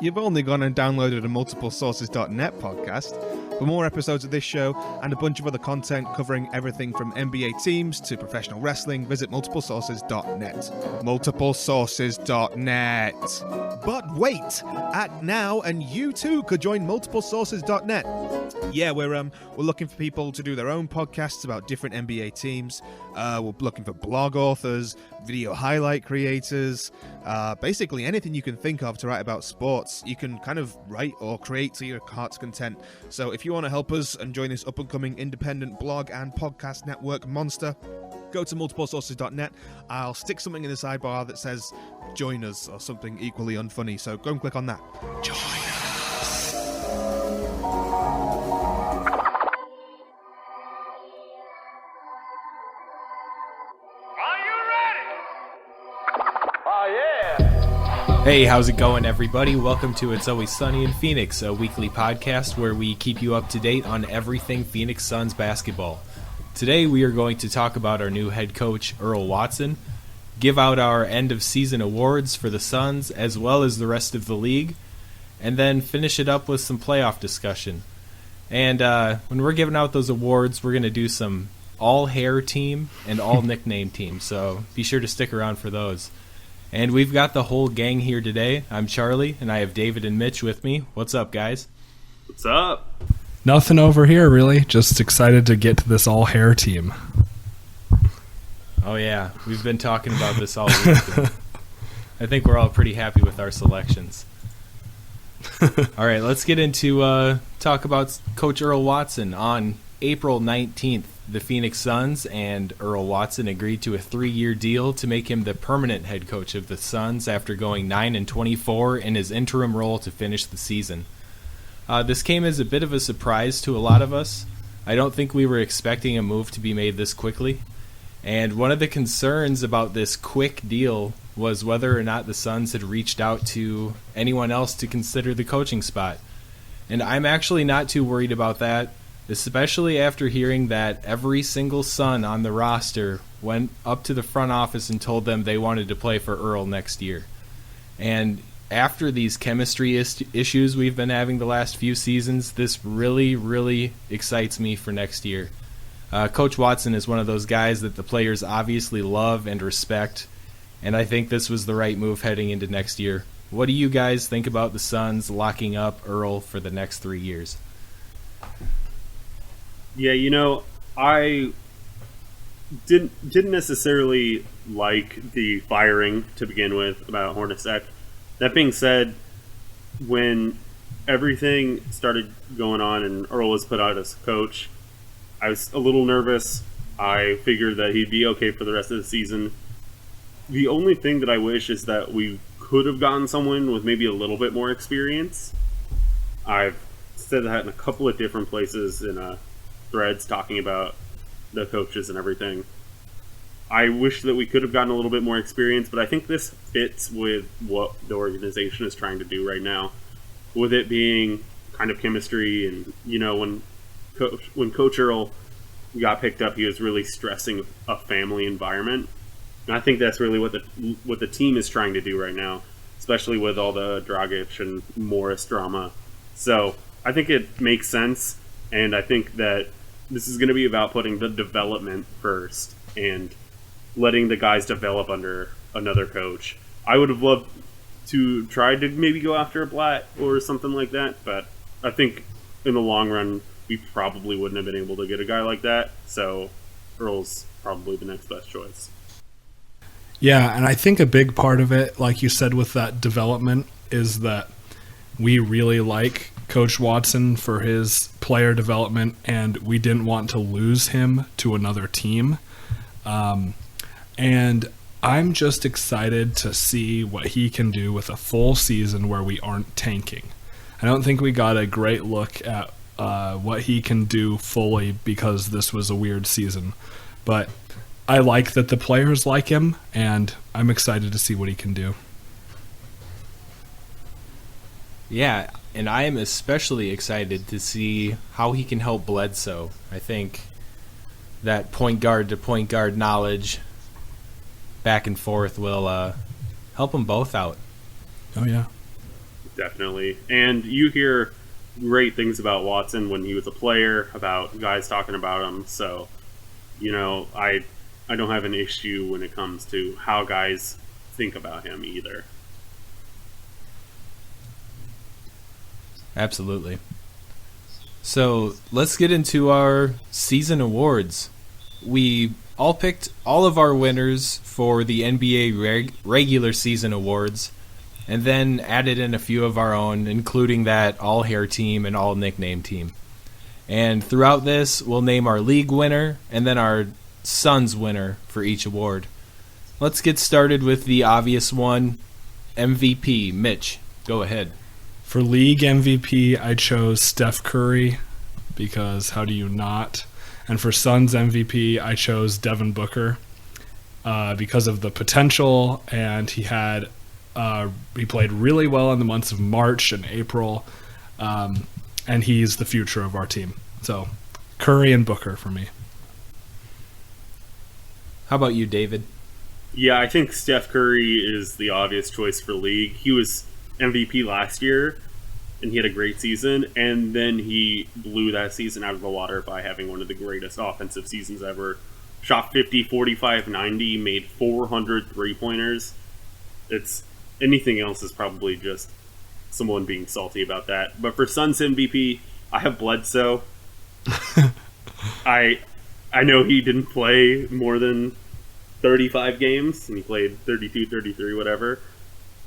You've only gone and downloaded a multiplesources.net podcast. For more episodes of this show and a bunch of other content covering everything from NBA teams to professional wrestling, visit multiplesources.net. Multiplesources.net. But wait! Act now and you too could join multiplesources.net. Yeah, we're looking for people to do their own podcasts about different NBA teams. We're looking for blog authors, video highlight creators, basically anything you can think of to write about sports. You can kind of write or create to your heart's content. So if you want to help us and join this up-and-coming independent blog and podcast network monster, go to multiplesources.net. I'll stick something in the sidebar that says join us or something equally unfunny, so go and click on that. Join us. Are you ready? Oh yeah. Hey, how's it going, everybody? Welcome to It's Always Sunny in Phoenix, a weekly podcast where we keep you up to date on everything Phoenix Suns basketball. Today we are going to talk about our new head coach, Earl Watson, give out our end-of-season awards for the Suns as well as the rest of the league, and then finish it up with some playoff discussion. And when we're giving out those awards, we're going to do some all-hair team and all-nickname team, so be sure to stick around for those. And we've got the whole gang here today. I'm Charlie, and I have David and Mitch with me. What's up, guys? What's up? Nothing over here, really. Just excited to get to this all-hair team. Oh, yeah. We've been talking about this all week. I think we're all pretty happy with our selections. All right, let's get into talk about Coach Earl Watson. On April 19th, the Phoenix Suns and Earl Watson agreed to a 3-year deal to make him the permanent head coach of the Suns after going 9-24 in his interim role to finish the season. This came as a bit of a surprise to a lot of us. I don't think we were expecting a move to be made this quickly. And one of the concerns about this quick deal was whether or not the Suns had reached out to anyone else to consider the coaching spot. And I'm actually not too worried about that, especially after hearing that every single Sun on the roster went up to the front office and told them they wanted to play for Earl next year. And after these chemistry issues we've been having the last few seasons, this really, really excites me for next year. Coach Watson is one of those guys that the players obviously love and respect, and I think this was the right move heading into next year. What do you guys think about the Suns locking up Earl for the next 3 years? Yeah, I didn't necessarily like the firing to begin with about Hornacek. That being said, when everything started going on and Earl was put out as coach, I was a little nervous. I figured that he'd be okay for the rest of the season. The only thing that I wish is that we could have gotten someone with maybe a little bit more experience. I've said that in a couple of different places in threads talking about the coaches and everything. I wish that we could have gotten a little bit more experience, but I think this fits with what the organization is trying to do right now, with it being kind of chemistry. And when Coach Earl got picked up, he was really stressing a family environment, and I think that's really what the team is trying to do right now, especially with all the Dragic and Morris drama. So I think it makes sense, and I think that this is going to be about putting the development first and letting the guys develop under another coach. I would have loved to try to maybe go after a Blatt or something like that, but I think in the long run we probably wouldn't have been able to get a guy like that, so Earl's probably the next best choice. Yeah, and I think a big part of it, like you said with that development, is that we really like Coach Watson for his player development, and we didn't want to lose him to another team. And I'm just excited to see what he can do with a full season where we aren't tanking. I don't think we got a great look at what he can do fully because this was a weird season. But I like that the players like him, and I'm excited to see what he can do. Yeah, and I am especially excited to see how he can help Bledsoe. I think that point guard to point guard knowledge back and forth will help them both out. Oh yeah. Definitely. And you hear great things about Watson when he was a player, about guys talking about him. So, I don't have an issue when it comes to how guys think about him either. Absolutely. So let's get into our season awards. We all picked all of our winners for the NBA regular season awards, and then added in a few of our own, including that all hair team and all nickname team. And throughout this, we'll name our league winner and then our Suns winner for each award. Let's get started with the obvious one, MVP. Mitch, go ahead. For league MVP, I chose Steph Curry because how do you not? And for Suns MVP, I chose Devin Booker because of the potential, and he played really well in the months of March and April, and he's the future of our team. So Curry and Booker for me. How about you, David? Yeah, I think Steph Curry is the obvious choice for league. He was MVP last year, and he had a great season, and then he blew that season out of the water by having one of the greatest offensive seasons ever. Shot 50, 45, 90, made 400 three-pointers. Anything else is probably just someone being salty about that. But for Suns MVP, I have Bledsoe. I know he didn't play more than 35 games, and he played 32, 33, whatever.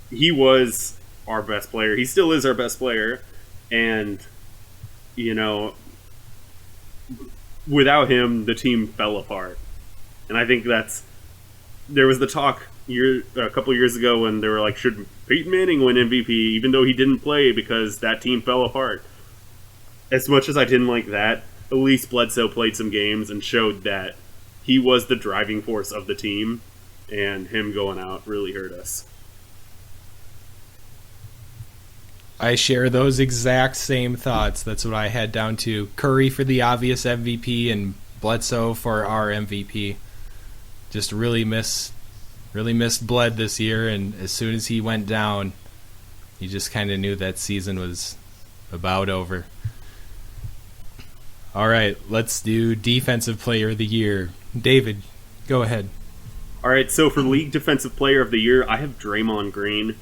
He was our best player. He still is our best player. And, without him, the team fell apart. And I think there was the talk a couple years ago when they were like, should Peyton Manning win MVP, even though he didn't play because that team fell apart? As much as I didn't like that, at least Bledsoe played some games and showed that he was the driving force of the team, and him going out really hurt us. I share those exact same thoughts. That's what I had down to. Curry for the obvious MVP and Bledsoe for our MVP. Just really missed Bled this year, and as soon as he went down, you just kind of knew that season was about over. All right, let's do Defensive Player of the Year. David, go ahead. All right, so for League Defensive Player of the Year, I have Draymond Green.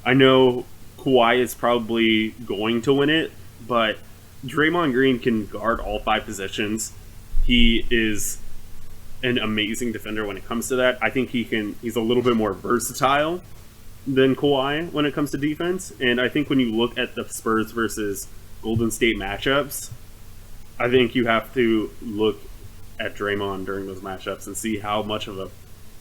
I know Kawhi is probably going to win it, but Draymond Green can guard all 5 positions. He is an amazing defender when it comes to that. I think he's a little bit more versatile than Kawhi when it comes to defense. And I think when you look at the Spurs versus Golden State matchups, I think you have to look at Draymond during those matchups and see how much of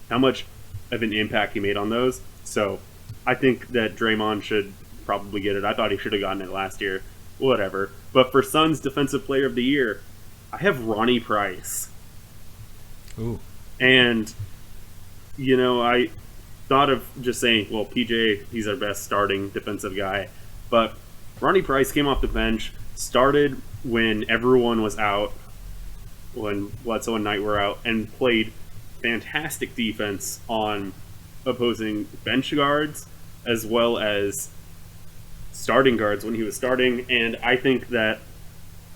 an impact he made on those. So I think that Draymond should probably get it. I thought he should have gotten it last year. Whatever. But for Suns Defensive Player of the Year, I have Ronnie Price. Ooh. And, I thought of just saying, well, PJ, he's our best starting defensive guy. But Ronnie Price came off the bench, started when everyone was out, when Bledsoe and Knight were out, and played fantastic defense on opposing bench guards as well as starting guards when he was starting. And I think that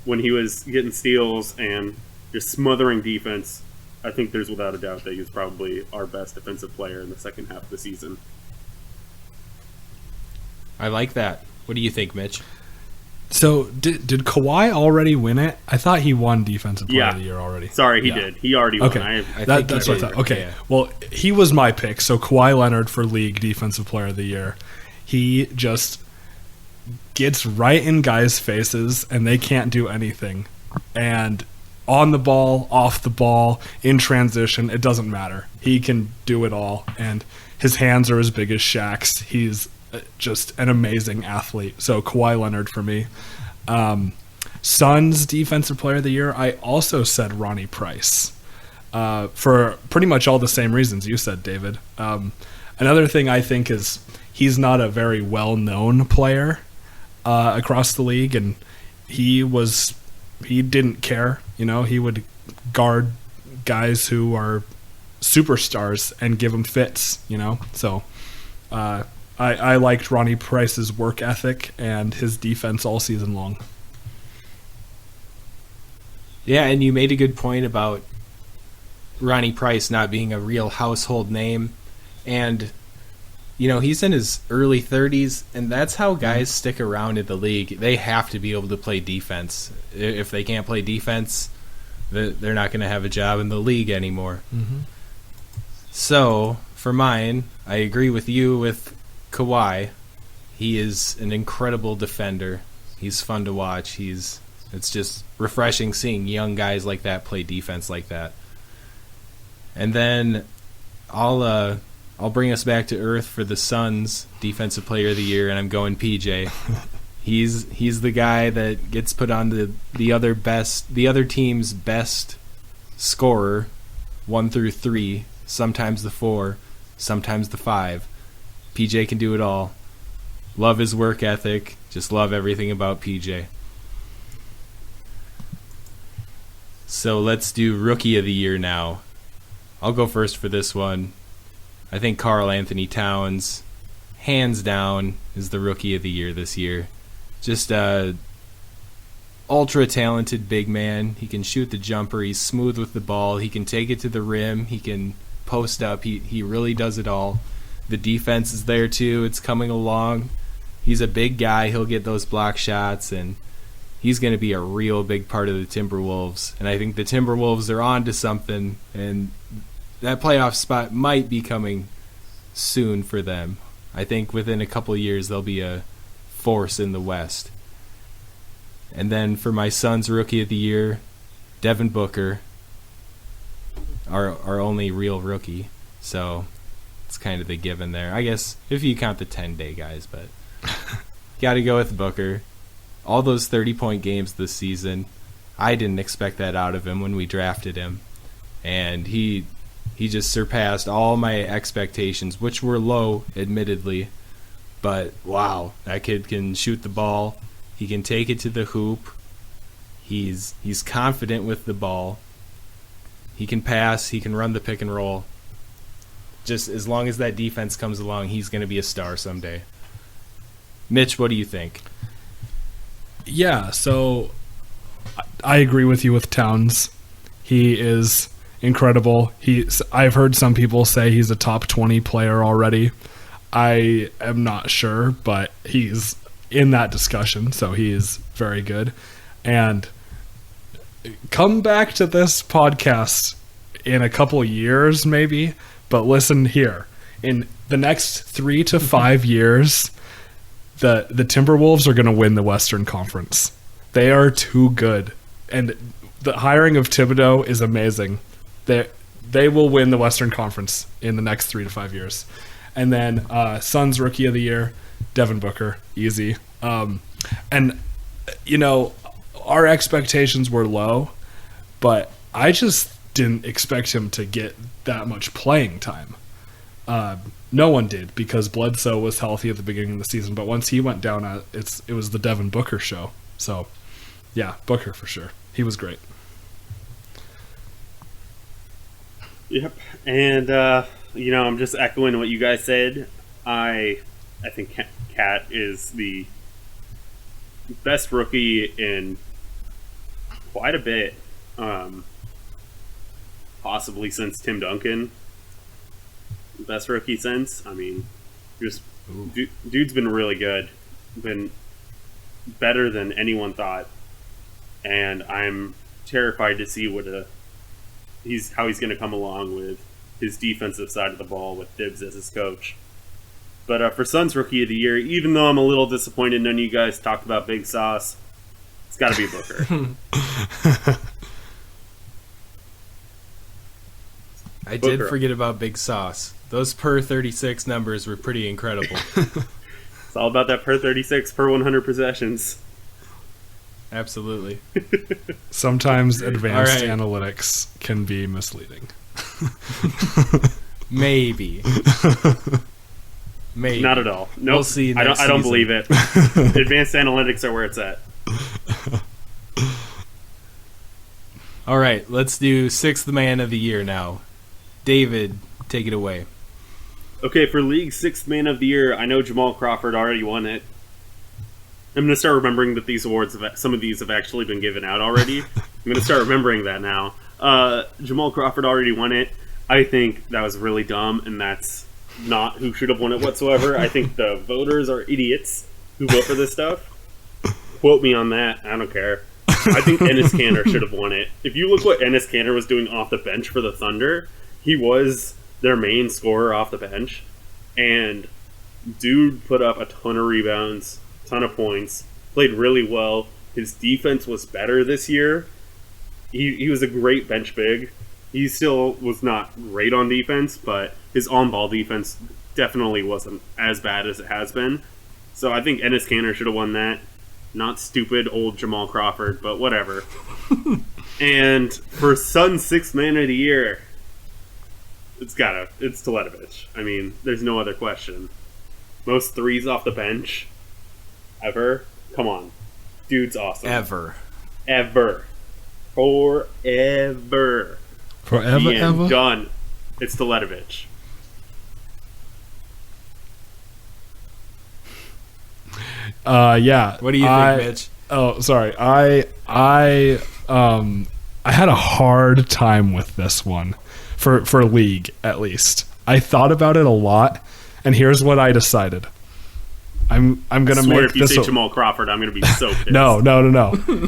when he was getting steals and just smothering defense, I think there's without a doubt that he was probably our best defensive player in the second half of the season. I like that. What do you think, Mitch? So did Kawhi already win it? I thought he won Defensive Player of the Year already. Sorry, he did. He already won. Okay, I that's what I thought. Okay, yeah. Well, he was my pick. So Kawhi Leonard for League Defensive Player of the Year. He just gets right in guys' faces, and they can't do anything. And on the ball, off the ball, in transition, it doesn't matter. He can do it all, and his hands are as big as Shaq's. He's just an amazing athlete. So Kawhi Leonard for me. Suns Defensive Player of the Year, I also said Ronnie Price for pretty much all the same reasons you said, David. Another thing I think is he's not a very well-known player across the league, and he didn't care. He would guard guys who are superstars and give them fits. So I liked Ronnie Price's work ethic and his defense all season long. Yeah, and you made a good point about Ronnie Price not being a real household name. And, he's in his early 30s, and that's how guys stick around in the league. They have to be able to play defense. If they can't play defense, they're not going to have a job in the league anymore. Mm-hmm. So, for mine, I agree with you with Kawhi. He is an incredible defender. He's fun to watch. It's just refreshing seeing young guys like that play defense like that. And then I'll bring us back to earth for the Suns Defensive Player of the Year, and I'm going PJ. He's the guy that gets put on the other team's best scorer, 1 through 3, sometimes the 4, sometimes the 5. PJ can do it all. Love his work ethic. Just love everything about PJ. So let's do Rookie of the Year now. I'll go first for this one. I think Karl Anthony Towns, hands down, is the Rookie of the Year this year. Just a ultra talented big man. He can shoot the jumper. He's smooth with the ball. He can take it to the rim. He can post up. He really does it all. The defense is there too. It's coming along. He's a big guy. He'll get those block shots, and he's going to be a real big part of the Timberwolves. And I think the Timberwolves are on to something, and that playoff spot might be coming soon for them. I think within a couple of years they'll be a force in the West. And then for my Suns Rookie of the Year, Devin Booker, our only real rookie. So it's kind of the given there. I guess if you count the 10-day guys, but got to go with Booker. All those 30-point games this season, I didn't expect that out of him when we drafted him. And he just surpassed all my expectations, which were low, admittedly. But, wow, that kid can shoot the ball. He can take it to the hoop. He's confident with the ball. He can pass. He can run the pick and roll. Just as long as that defense comes along, he's going to be a star someday. Mitch, what do you think? Yeah, so I agree with you with Towns. He is incredible. I've heard some people say he's a top 20 player already. I am not sure, but he's in that discussion, so he is very good. And come back to this podcast in a couple years, maybe, but listen here. In the next 3 to 5 years, the Timberwolves are going to win the Western Conference. They are too good. And the hiring of Thibodeau is amazing. They will win the Western Conference in the next 3 to 5 years. And then Suns Rookie of the Year, Devin Booker, easy. And, our expectations were low, but I just didn't expect him to get that much playing time. No one did, because Bledsoe was healthy at the beginning of the season, but once he went down, it was the Devin Booker show. So, yeah, Booker for sure. He was great. Yep, and I'm just echoing what you guys said. I think Cat is the best rookie in quite a bit, possibly since Tim Duncan. Best rookie since. I mean, dude's been really good, been better than anyone thought, and I'm terrified to see how he's going to come along with his defensive side of the ball with Tibbs as his coach. But for Suns Rookie of the Year, even though I'm a little disappointed none of you guys talked about Big Sauce, it's got to be Booker. I did forget about Big Sauce. Those per 36 numbers were pretty incredible. It's all about that per 36, per 100 possessions. Absolutely. Sometimes advanced analytics can be misleading. Maybe. Not at all. Nope. We'll see. I don't believe it. Advanced analytics are where it's at. All right, let's do Sixth Man of the Year now. David, take it away. Okay, for League Sixth Man of the Year, I know Jamal Crawford already won it. I'm going to start remembering that these awards, some of these have actually been given out already. I'm going to start remembering that now. Jamal Crawford already won it. I think that was really dumb, and that's not who should have won it whatsoever. I think the voters are idiots who vote for this stuff. Quote me on that. I don't care. I think Enes Kanter should have won it. If you look what Enes Kanter was doing off the bench for the Thunder, he was their main scorer off the bench, and dude put up a ton of rebounds, ton of points, played really well. His defense was better this year. He was a great bench big. He still was not great on defense, but his on-ball defense definitely wasn't as bad as it has been. So I think Enes Kanter should have won that. Not stupid old Jamal Crawford, but whatever. And for Suns Sixth Man of the Year, it's Teletovic. I mean, there's no other question. Most threes off the bench ever. Come on. Dude's awesome. Ever. Forever. Forever, ever? Done. It's Teletovic. Yeah. What do you think, Mitch? Oh, sorry. I had a hard time with this one for League, at least. I thought about it a lot, and here's what I decided. I'm gonna swear make if you this say Jamal Crawford, I'm gonna be so pissed. No.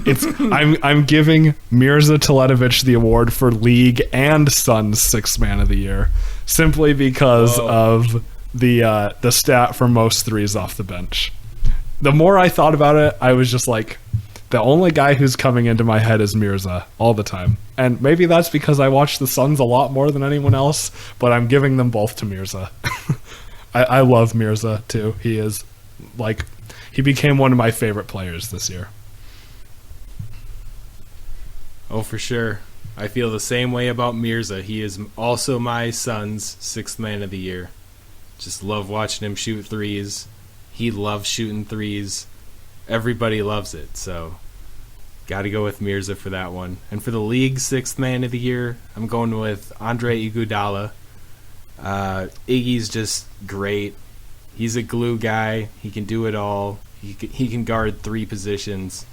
It's I'm giving Mirza Teletovic the award for League and Suns Sixth Man of the Year, simply because of the stat for most threes off the bench. The more I thought about it, I was just like, the only guy who's coming into my head is Mirza all the time. And maybe that's because I watch the Suns a lot more than anyone else, but I'm giving them both to Mirza. I love Mirza too. He became one of my favorite players this year. Oh, for sure. I feel the same way about Mirza. He is also my Suns Sixth Man of the Year. Just love watching him shoot threes. He loves shooting threes. Everybody loves it, so got to go with Mirza for that one. And for the League Sixth Man of the Year, I'm going with Andre Iguodala. Iggy's just great. He's a glue guy. He can do it all. He can guard three positions.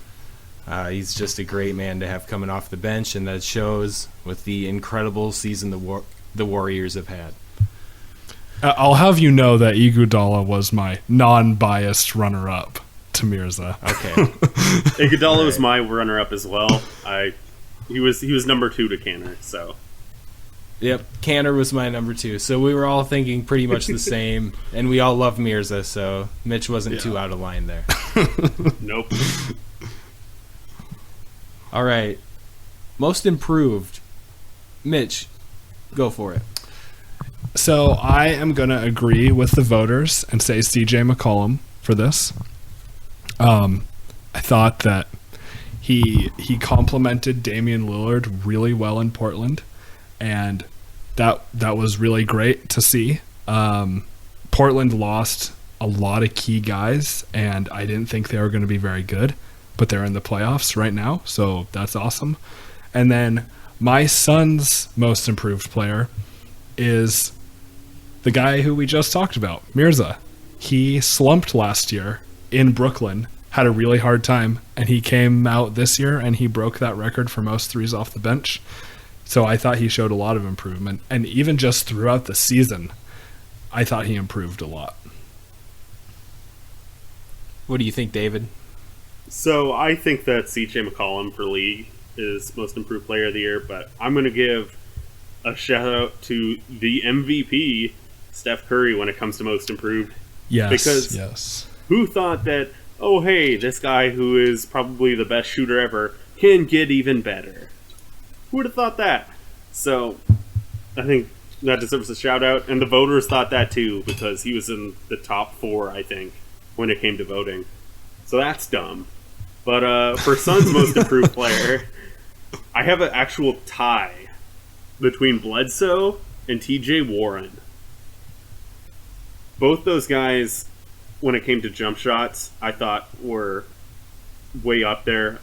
He's just a great man to have coming off the bench, and that shows with the incredible season the Warriors have had. I'll have you know that Iguodala was my non-biased runner-up to Mirza. Okay. Iguodala was my runner-up as well. He was number 2 to Kanter, so. Yep, Kanter was my number 2. So we were all thinking pretty much the same, and we all love Mirza, so Mitch wasn't too out of line there. Nope. All right. Most improved. Mitch, go for it. So I am going to agree with the voters and say CJ McCollum for this. I thought that he complimented Damian Lillard really well in Portland, and that was really great to see. Portland lost a lot of key guys, and I didn't think they were going to be very good, but they're in the playoffs right now, so that's awesome. And then my son's most improved player is the guy who we just talked about, Mirza. He slumped last year in Brooklyn, had a really hard time, and he came out this year and he broke that record for most threes off the bench. So I thought he showed a lot of improvement, and even just throughout the season, I thought he improved a lot. What do you think, David? So I think that CJ McCollum for League is most improved player of the year, but I'm going to give a shout out to the MVP, Steph Curry, when it comes to most improved. Yes. Who thought that, oh hey, this guy who is probably the best shooter ever can get even better? Who would have thought that? So I think that deserves a shout out, and the voters thought that too, because he was in the top 4, I think, when it came to voting. So that's dumb. But for Suns most improved player, I have an actual tie between Bledsoe and TJ Warren. Both those guys, when it came to jump shots, I thought were way up there.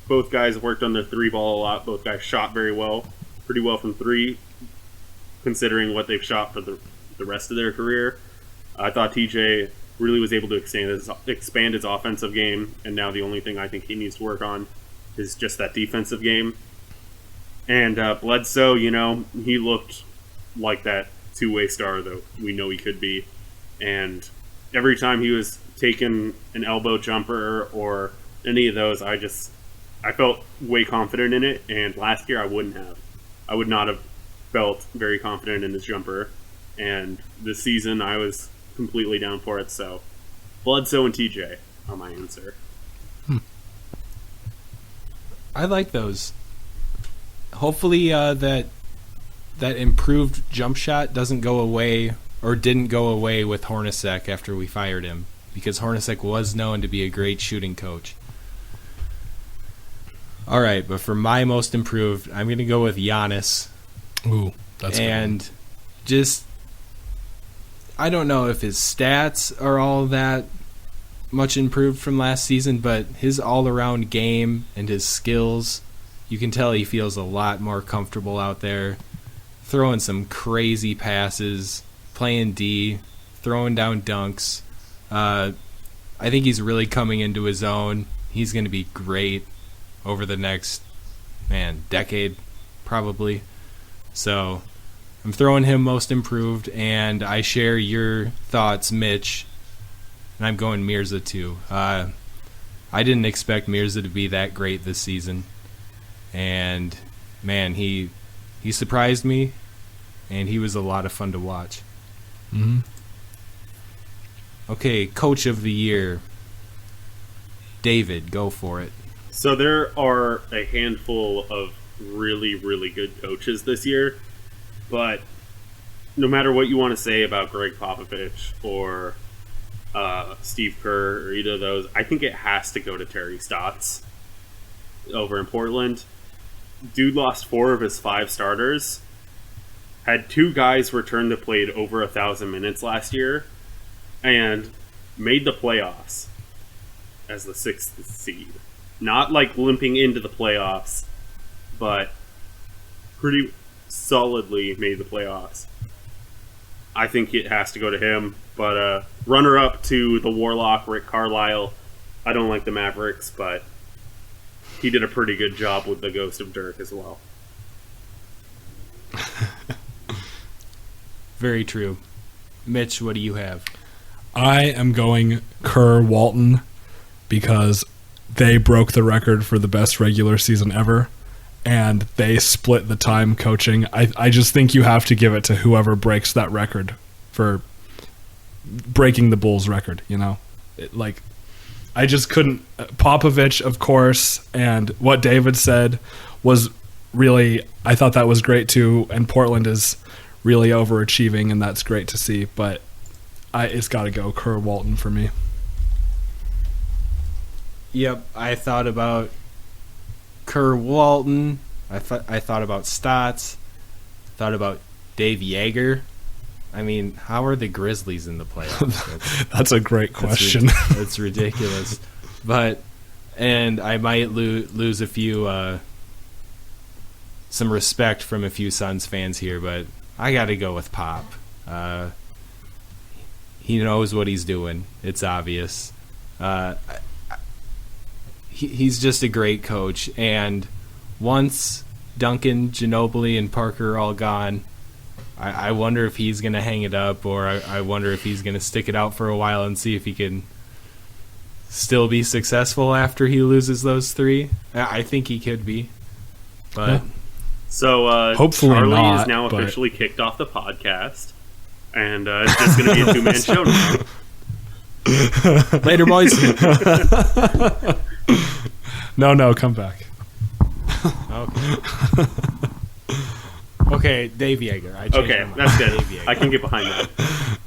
Both guys worked on their 3-ball a lot. Both guys shot very well, pretty well from 3, considering what they've shot for the the rest of their career. I thought TJ really was able to expand his offensive game, and now the only thing I think he needs to work on is just that defensive game. And Bledsoe, he looked like that two-way star that we know he could be. And every time he was taking an elbow jumper or any of those, I felt way confident in it. And last year I wouldn't have. I would not have felt very confident in his jumper. And this season I was completely down for it. So Bledsoe and TJ are my answer. I like those. Hopefully that improved jump shot doesn't go away or didn't go away with Hornacek after we fired him, because Hornacek was known to be a great shooting coach. All right, but for my most improved, I'm going to go with Giannis. Ooh, that's and good. Just I don't know if his stats are all that much improved from last season, but his all-around game and his skills, you can tell he feels a lot more comfortable out there, throwing some crazy passes, playing D, throwing down dunks. I think he's really coming into his own. He's going to be great over the next, decade, probably. So I'm throwing him most improved, and I share your thoughts, Mitch, and I'm going Mirza too. I didn't expect Mirza to be that great this season, and man, he surprised me, and he was a lot of fun to watch. Mm-hmm. Okay, Coach of the Year. David, go for it. So there are a handful of really, really good coaches this year, but no matter what you want to say about Greg Popovich or Steve Kerr or either of those, I think it has to go to Terry Stotts over in Portland. Dude lost 4 of his 5 starters, had 2 guys return that played over 1,000 minutes last year, and made the playoffs as the 6th seed. Not like limping into the playoffs, but pretty solidly made the playoffs. I think it has to go to him, but runner-up to the Warlock, Rick Carlisle. I don't like the Mavericks, but he did a pretty good job with the Ghost of Dirk as well. Very true. Mitch, what do you have? I am going Kerr Walton because they broke the record for the best regular season ever, and they split the time coaching. I just think you have to give it to whoever breaks that record for breaking the Bulls record, I just couldn't. Popovich, of course, and what David said was really, I thought that was great too, and Portland is really overachieving, and that's great to see, but it's got to go Kerr Walton for me. Yep, I thought about Kerr Walton. I thought about Stotts. Thought about Dave Yeager. I mean, how are the Grizzlies in the playoffs? That's a great question. That's ridiculous. And I might lose a few, some respect from a few Suns fans here, but I got to go with Pop. He knows what he's doing. It's obvious. He's just a great coach, and once Duncan, Ginobili, and Parker are all gone, I wonder if he's going to hang it up, or I wonder if he's going to stick it out for a while and see if he can still be successful after he loses those 3. I think he could be. But yeah. So hopefully Charlie not, is now officially kicked off the podcast, and it's just going to be a 2-man show now. Later, boys. No, come back. Okay, Dave Yeager. Okay, that's good. I can get behind that.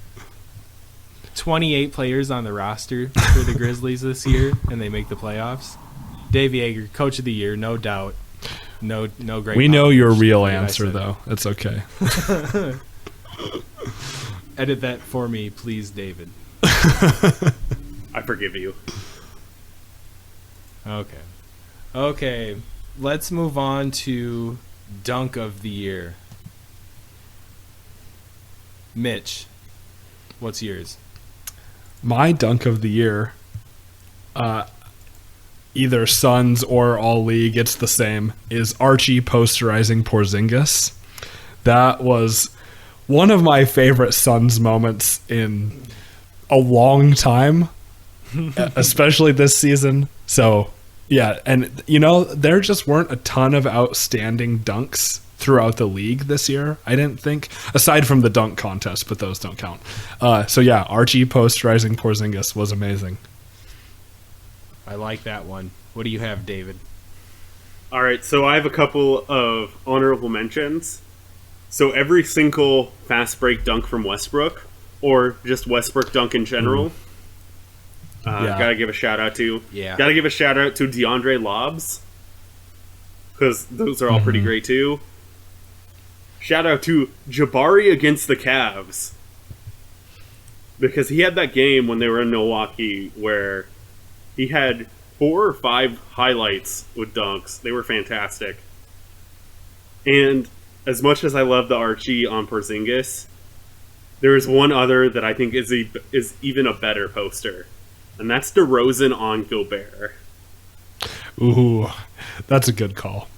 28 players on the roster for the Grizzlies this year, and they make the playoffs. Dave Yeager, Coach of the Year, no doubt. No great. We know your real answer, though. It's okay. Edit that for me, please, David. I forgive you. Okay. Let's move on to Dunk of the Year. Mitch, what's yours? My dunk of the year, either Suns or all league, it's the same, is Archie posterizing Porzingis. That was one of my favorite Suns moments in a long time, especially this season. So, yeah, and there just weren't a ton of outstanding dunks throughout the league this year, I didn't think, aside from the dunk contest, but those don't count. So yeah, Archie posterizing Porzingis was amazing. I like that one. What do you have, David? All right, so I have a couple of honorable mentions. So every single fast break dunk from Westbrook, or just Westbrook dunk in general, gotta give a shout out to. Yeah. Gotta give a shout out to DeAndre Lobs, because those are all pretty great too. Shout out to Jabari against the Cavs, because he had that game when they were in Milwaukee where he had 4 or 5 highlights with dunks. They were fantastic. And as much as I love the Archie on Porzingis, there is one other that I think is even a better poster, and that's DeRozan on Gobert. Ooh, that's a good call.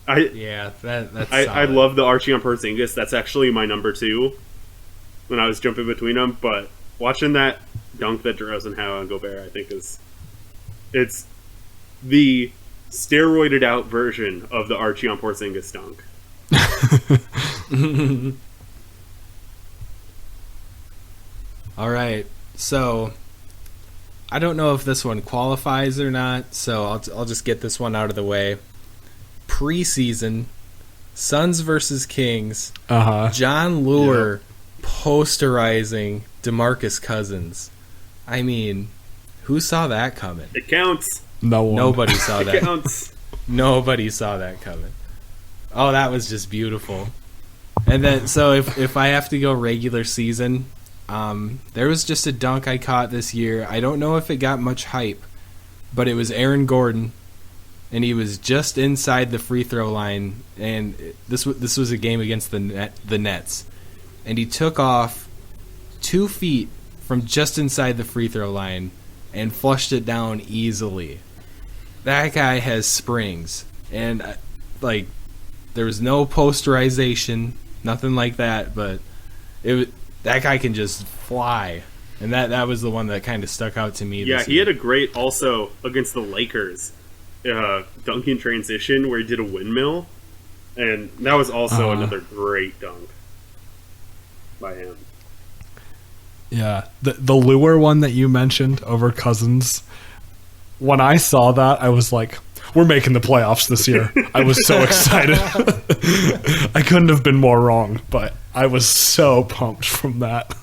That's I love the Archie on Porzingis. That's actually my number 2 when I was jumping between them. But watching that dunk that DeRozan had on Gobert, I think it's the steroided out version of the Archie on Porzingis dunk. All right, so I don't know if this one qualifies or not, so I'll just get this one out of the way. Preseason, Suns versus Kings. John Lure posterizing DeMarcus Cousins. I mean, who saw that coming? It counts. No one. Nobody saw that. It counts. Nobody saw that coming. Oh, that was just beautiful. And then, so if I have to go regular season, there was just a dunk I caught this year. I don't know if it got much hype, but it was Aaron Gordon, and he was just inside the free throw line, and this was a game against the Nets, and he took off 2 feet from just inside the free throw line and flushed it down easily. That guy has springs, and there was no posterization, nothing like that, but that guy can just fly, and that was the one that kind of stuck out to me. Yeah, he had a great also against the Lakers dunk in transition where he did a windmill, and that was also another great dunk by him. Yeah, the Lure one that you mentioned over Cousins, when I saw that, I was like, we're making the playoffs this year. I was so excited. I couldn't have been more wrong, but I was so pumped from that.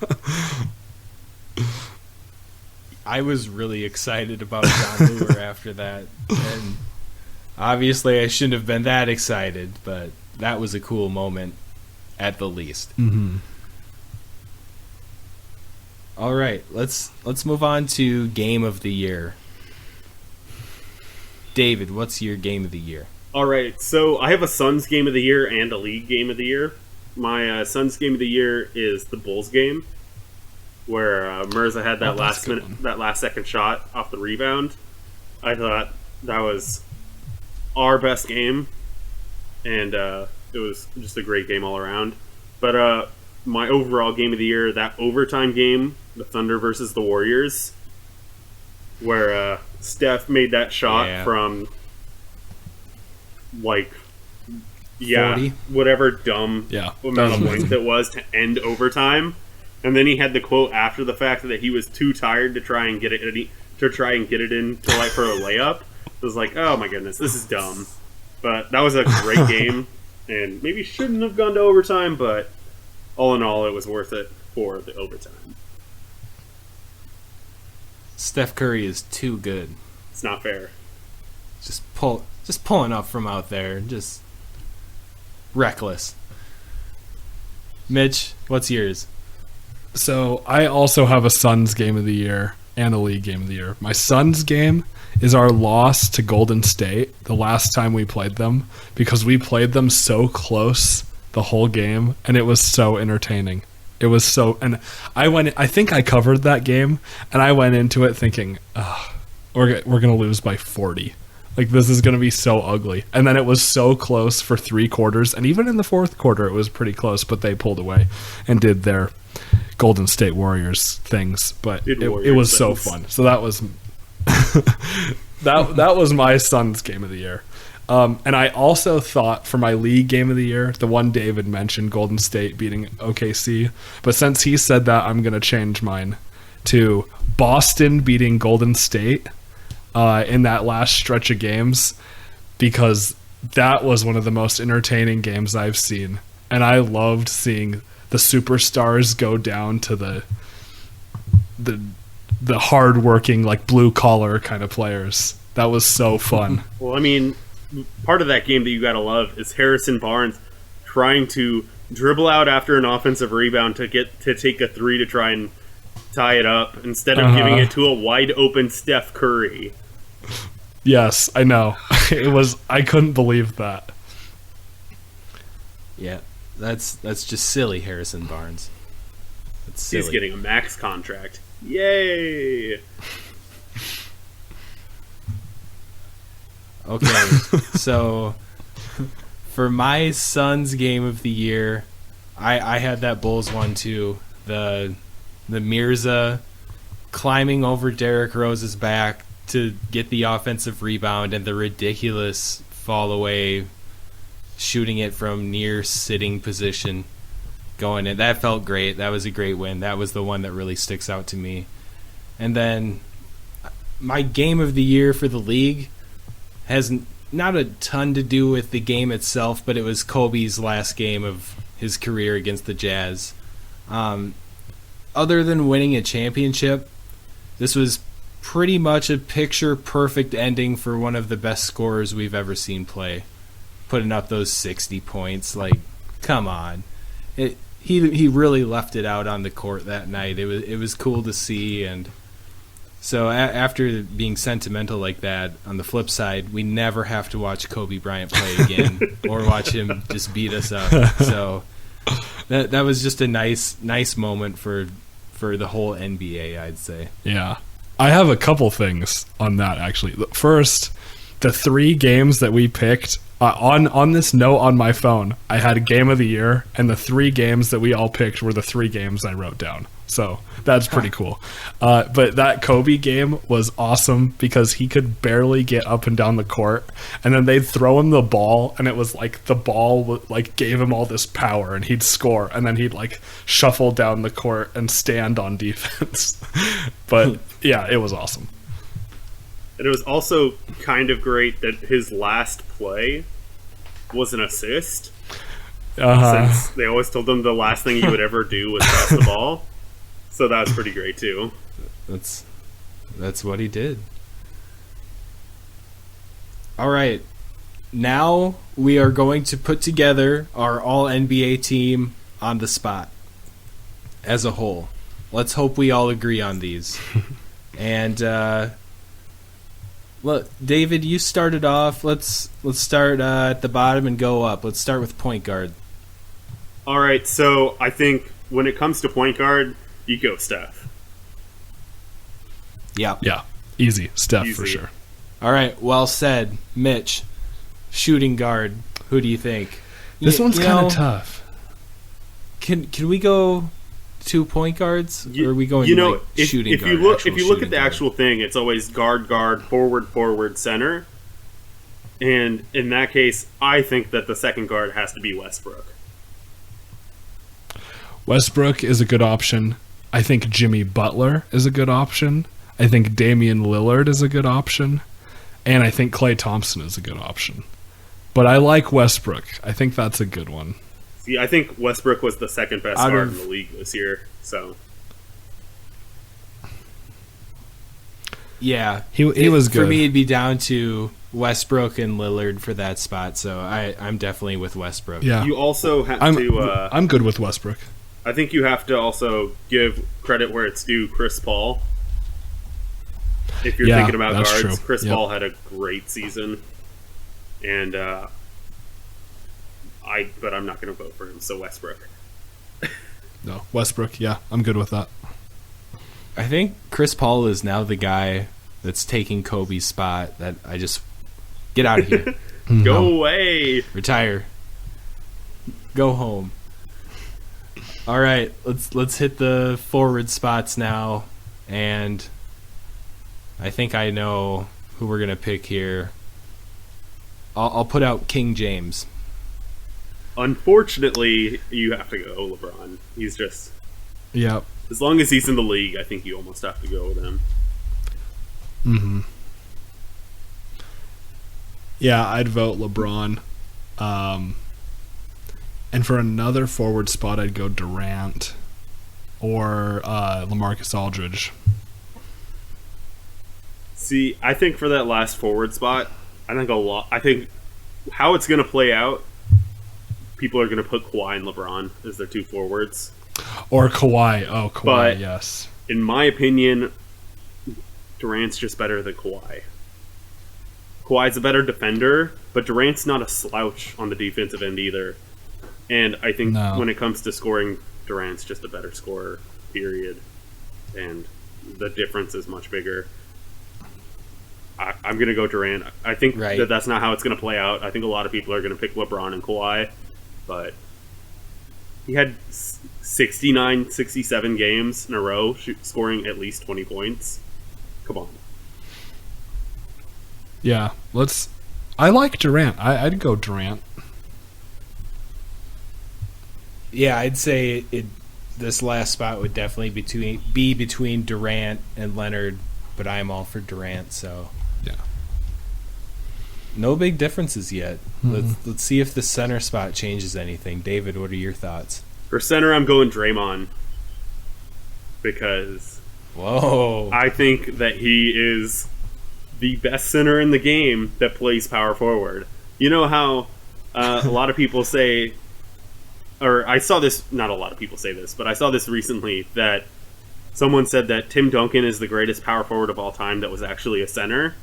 I was really excited about John Lure after that, and obviously I shouldn't have been that excited, but that was a cool moment at the least. Mm-hmm. All right, let's move on to game of the year. David, what's your game of the year? All right, so I have a Suns game of the year and a league game of the year. My Suns game of the year is the Bulls game, where Mirza had that last second shot off the rebound. I thought that was our best game, and it was just a great game all around. But my overall game of the year, that overtime game, the Thunder versus the Warriors, where Steph made that shot from 40? Whatever dumb amount of points it was to end overtime, and then he had the quote after the fact that he was too tired to try and get it in for a layup. It was like, oh my goodness, this is dumb. But that was a great game, and maybe shouldn't have gone to overtime, but all in all, it was worth it for the overtime. Steph Curry is too good. It's not fair. Just pulling up from out there, just reckless. Mitch, what's yours? So I also have a Suns game of the year and a league game of the year. My Suns game is our loss to Golden State the last time we played them, because we played them so close the whole game, and it was so entertaining. It was so, and I think I covered that game, and I went into it thinking, we're going to lose by 40. Like, this is going to be so ugly. And then it was so close for 3 quarters, and even in the fourth quarter, it was pretty close, but they pulled away and did their Golden State Warriors things. But it was so fun. So that was that was my son's game of the year. And I also thought for my league game of the year, the one David mentioned, Golden State beating OKC. But since he said that, I'm going to change mine to Boston beating Golden State in that last stretch of games, because that was one of the most entertaining games I've seen. And I loved seeing the superstars go down to the hardworking, like, blue-collar kind of players. That was so fun. Well, I mean, part of that game that you gotta love is Harrison Barnes trying to dribble out after an offensive rebound to take a 3 to try and tie it up instead of giving it to a wide open Steph Curry. Yes, I know. I couldn't believe that. Yeah, that's just silly, Harrison Barnes. That's silly. He's getting a max contract. Yay! Okay, so for my son's game of the year, I had that Bulls one too. The Mirza climbing over Derrick Rose's back to get the offensive rebound, and the ridiculous fall away, shooting it from near sitting position, going in. That felt great. That was a great win. That was the one that really sticks out to me. And then my game of the year for the league has not a ton to do with the game itself, but it was Kobe's last game of his career against the Jazz. Other than winning a championship, this was pretty much a picture-perfect ending for one of the best scorers we've ever seen play. Putting up those 60 points, like, come on. He really left it out on the court that night. It was cool to see, and so after being sentimental like that, on the flip side, we never have to watch Kobe Bryant play again or watch him just beat us up. So that was just a nice moment for the whole NBA, I'd say. Yeah. I have a couple things on that, actually. First, the 3 games that we picked, on this note on my phone, I had a game of the year, and the 3 games that we all picked were the 3 games I wrote down. So that's pretty cool. But that Kobe game was awesome because he could barely get up and down the court, and then they'd throw him the ball, and it was like the ball like gave him all this power, and he'd score, and then he'd like shuffle down the court and stand on defense. But yeah, it was awesome. And it was also kind of great that his last play was an assist. Since they always told him the last thing he would ever do was pass the ball. So that was pretty great too. That's what he did. All right. Now we are going to put together our all-NBA team on the spot as a whole. Let's hope we all agree on these. And look, David, you started off. Let's start at the bottom and go up. Let's start with point guard. All right, so I think when it comes to point guard, you go Steph. Yeah. Yeah, easy. Steph for sure. All right, well said. Mitch, shooting guard, who do you think? This one's kind of tough. Can we go 2 point guards, or are we going shooting guard? If you look at the actual thing, it's always guard, forward, center. And in that case, I think that the second guard has to be Westbrook. Westbrook is a good option. I think Jimmy Butler is a good option. I think Damian Lillard is a good option. And I think Klay Thompson is a good option. But I like Westbrook. I think that's a good one. See, I think Westbrook was the second best guard in the league this year. So, yeah, he was good. For me, it'd be down to Westbrook and Lillard for that spot. So I'm definitely with Westbrook. Yeah, you also have to. I'm good with Westbrook. I think you have to also give credit where it's due. Chris Paul. If you're thinking about guards, true. Chris Paul had a great season, and but I'm not going to vote for him. So Westbrook. No, Westbrook. Yeah, I'm good with that. I think Chris Paul is now the guy that's taking Kobe's spot. That I just get out of here, Go away. retire, go home. All right, let's hit the forward spots now, and I think I know who we're gonna pick here. I'll put out King James. Unfortunately, you have to go LeBron. He's just, Yep. as long as he's in the league, I think you almost have to go with him. Mm-hmm. Yeah, I'd vote LeBron. And for another forward spot, I'd go Durant or LaMarcus Aldridge. See, I think for that last forward spot, I think how it's going to play out, people are going to put Kawhi and LeBron as their two forwards. Or Kawhi. Oh, Kawhi, But- yes. In my opinion, Durant's just better than Kawhi. Kawhi's a better defender, but Durant's not a slouch on the defensive end either. And I think No. when it comes to scoring, Durant's just a better scorer, period. And the difference is much bigger. I'm going to go Durant. I think Right. that's not how it's going to play out. I think a lot of people are going to pick LeBron and Kawhi, but he had 69, 67 games in a row scoring at least 20 points. Come on. Yeah, I like Durant. I'd go Durant. Yeah, I'd say this last spot would definitely be between Durant and Leonard, but I'm all for Durant, so Yeah. no big differences yet. Let's see if the center spot changes anything. David, what are your thoughts? For center, I'm going Draymond because Whoa. I think that he is the best center in the game that plays power forward. You know how a lot of people say, or I saw this, not a lot of people say this, but I saw this recently that someone said that Tim Duncan is the greatest power forward of all time that was actually a center.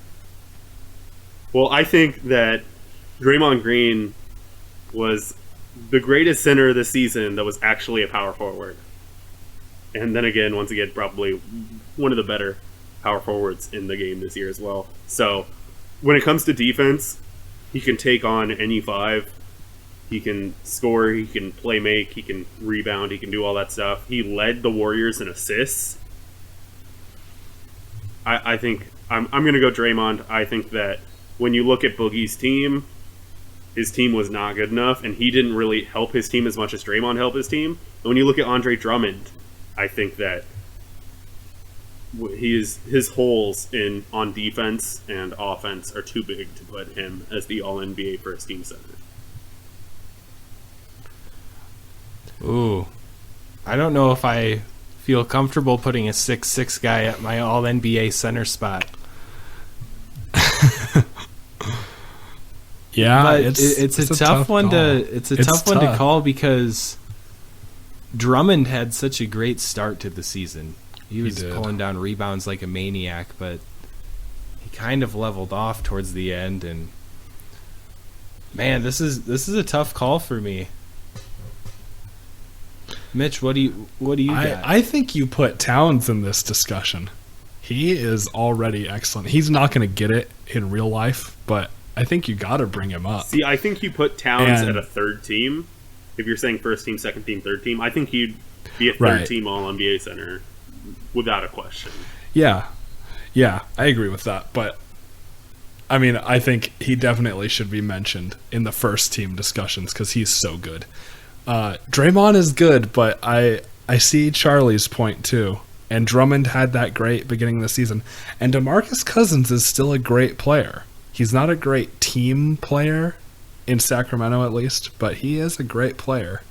Well, I think that Draymond Green was the greatest center this season that was actually a power forward. And then again, once again, probably one of the better power forwards in the game this year as well. So when it comes to defense, he can take on any five. He can score, he can play make, he can rebound, he can do all that stuff. He led the Warriors in assists. I think I'm going to go Draymond. I think that when you look at Boogie's team, his team was not good enough, and he didn't really help his team as much as Draymond helped his team. And when you look at Andre Drummond, I think that his holes on defense and offense are too big to put him as the All-NBA first team center. Ooh. I don't know if I feel comfortable putting a 6'6" guy at my All-NBA center spot. Yeah, But it's a tough one call. to tough one to call because Drummond had such a great start to the season. He was did. pulling down rebounds like a maniac, but he kind of leveled off towards the end. And man, this is a tough call for me. Mitch, what do you got? I think you put Towns in this discussion. He is already excellent. He's not going to get it in real life, but I think you got to bring him up. See, I think you put Towns And- at a third team. If you're saying first team, second team, third team, I think he'd be a third Right. team All-NBA center without a question. Yeah, I agree with that. But I mean, I think he definitely should be mentioned in the first team discussions because he's so good. Draymond is good, but I see Charlie's point too. And Drummond had that great beginning of the season. And DeMarcus Cousins is still a great player. He's not a great team player in Sacramento, at least, but he is a great player.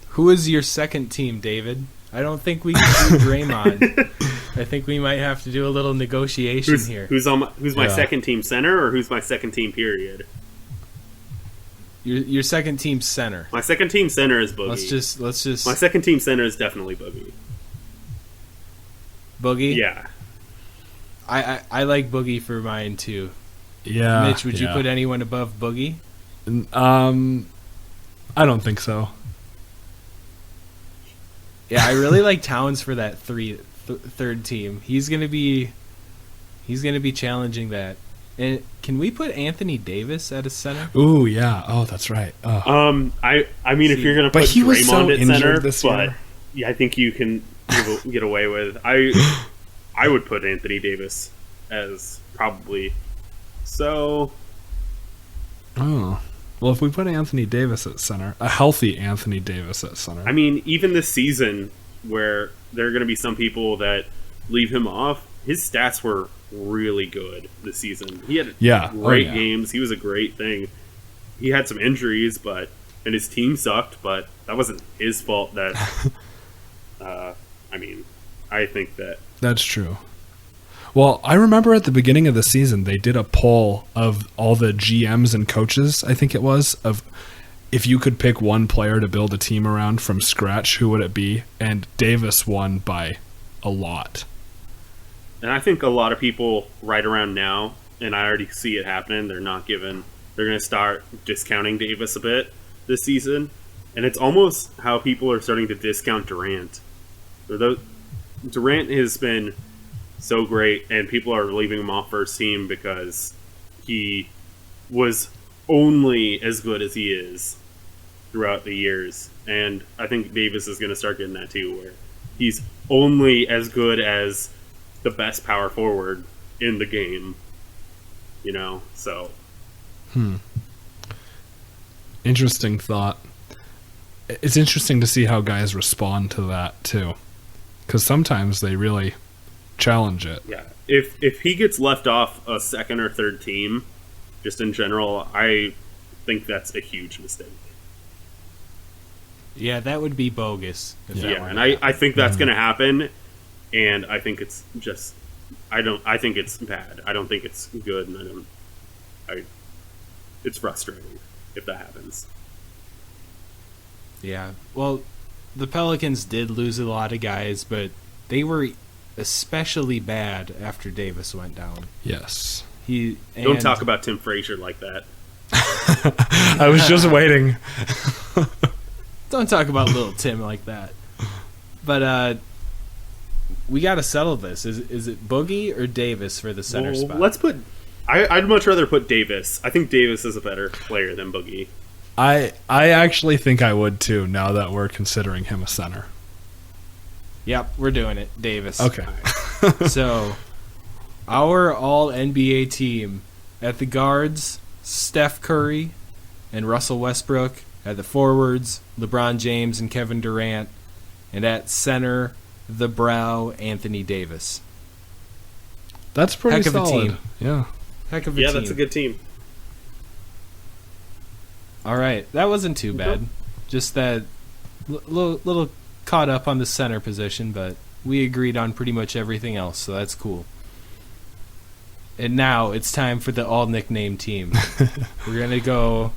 Who is your second team, David? I don't think we can do Draymond. I think we might have to do a little negotiation here. Who's my Yeah. second team center, or who's my second team period? Your second team center. My second team center is Boogie. Let's just My second team center is definitely Boogie. Boogie. Yeah. I like Boogie for mine too. Yeah. Mitch, would you put anyone above Boogie? I don't think so. Yeah, I really like Towns for that third team. He's gonna be challenging that. And can we put Anthony Davis at a center? Ooh, yeah. Oh, that's right. Oh. I mean, if you're gonna put But he was Draymond so at injured center, this but year. yeah, I think you can get away with. I would put Anthony Davis as probably so. Oh. Well, if we put Anthony Davis at center, a healthy Anthony Davis at center. I mean, even this season, where there are going to be some people that leave him off, his stats were really good this season. He had great games. He was a great thing. He had some injuries, and his team sucked, but that wasn't his fault. That I mean, I think that's true. Well, I remember at the beginning of the season, they did a poll of all the GMs and coaches, I think it was, of if you could pick one player to build a team around from scratch, who would it be? And Davis won by a lot. And I think a lot of people right around now, and I already see it happening, they're going to start discounting Davis a bit this season. And it's almost how people are starting to discount Durant. Durant has been so great, and people are leaving him off first team because he was only as good as he is throughout the years. And I think Davis is going to start getting that too, where he's only as good as the best power forward in the game, so. Interesting thought. It's interesting to see how guys respond to that too, because sometimes they really challenge it. Yeah, if he gets left off a second or third team, just in general, I think that's a huge mistake. Yeah, that would be bogus. I think that's going to happen, and I think it's just, I think it's bad. I don't think it's good, and it's frustrating if that happens. Yeah, well, the Pelicans did lose a lot of guys, but they were especially bad after Davis went down. Yes. Don't talk about Tim Frazier like that. I was just waiting. Don't talk about little Tim like that. But we got to settle this. Is it Boogie or Davis for the center spot? Let's put. I'd much rather put Davis. I think Davis is a better player than Boogie. I actually think I would too. Now that we're considering him a center. Yep, we're doing it. Davis. Okay. So, our all-NBA team at the guards, Steph Curry and Russell Westbrook. At the forwards, LeBron James and Kevin Durant. And at center, the Brow, Anthony Davis. That's pretty Heck of solid. a team. Yeah. Heck of a team. Yeah, that's a good team. All right, that wasn't too bad. Just that little caught up on the center position, but we agreed on pretty much everything else, so that's cool. And now it's time for the all-nickname team. We're going to go...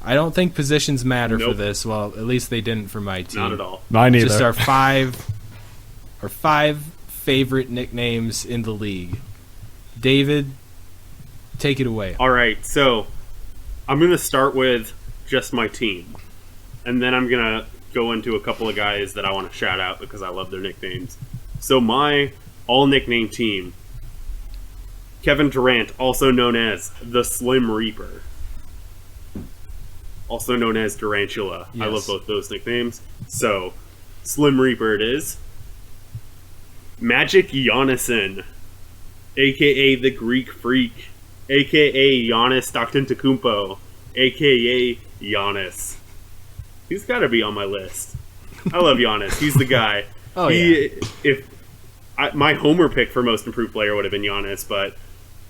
I don't think positions matter for this. Well, at least they didn't for my team. Not at all. Mine either. Just our five favorite nicknames in the league. David, take it away. All right, so I'm going to start with just my team. And then I'm going to go into a couple of guys that I want to shout out because I love their nicknames. So my all-nickname team, Kevin Durant, also known as the Slim Reaper. Also known as Durantula. Yes. I love both those nicknames. So, Slim Reaper it is. Magic Giannison, a.k.a. the Greek Freak, a.k.a. Giannis Antetokounmpo, a.k.a. Giannis. He's got to be on my list. I love Giannis. He's the guy. My homer pick for most improved player would have been Giannis, but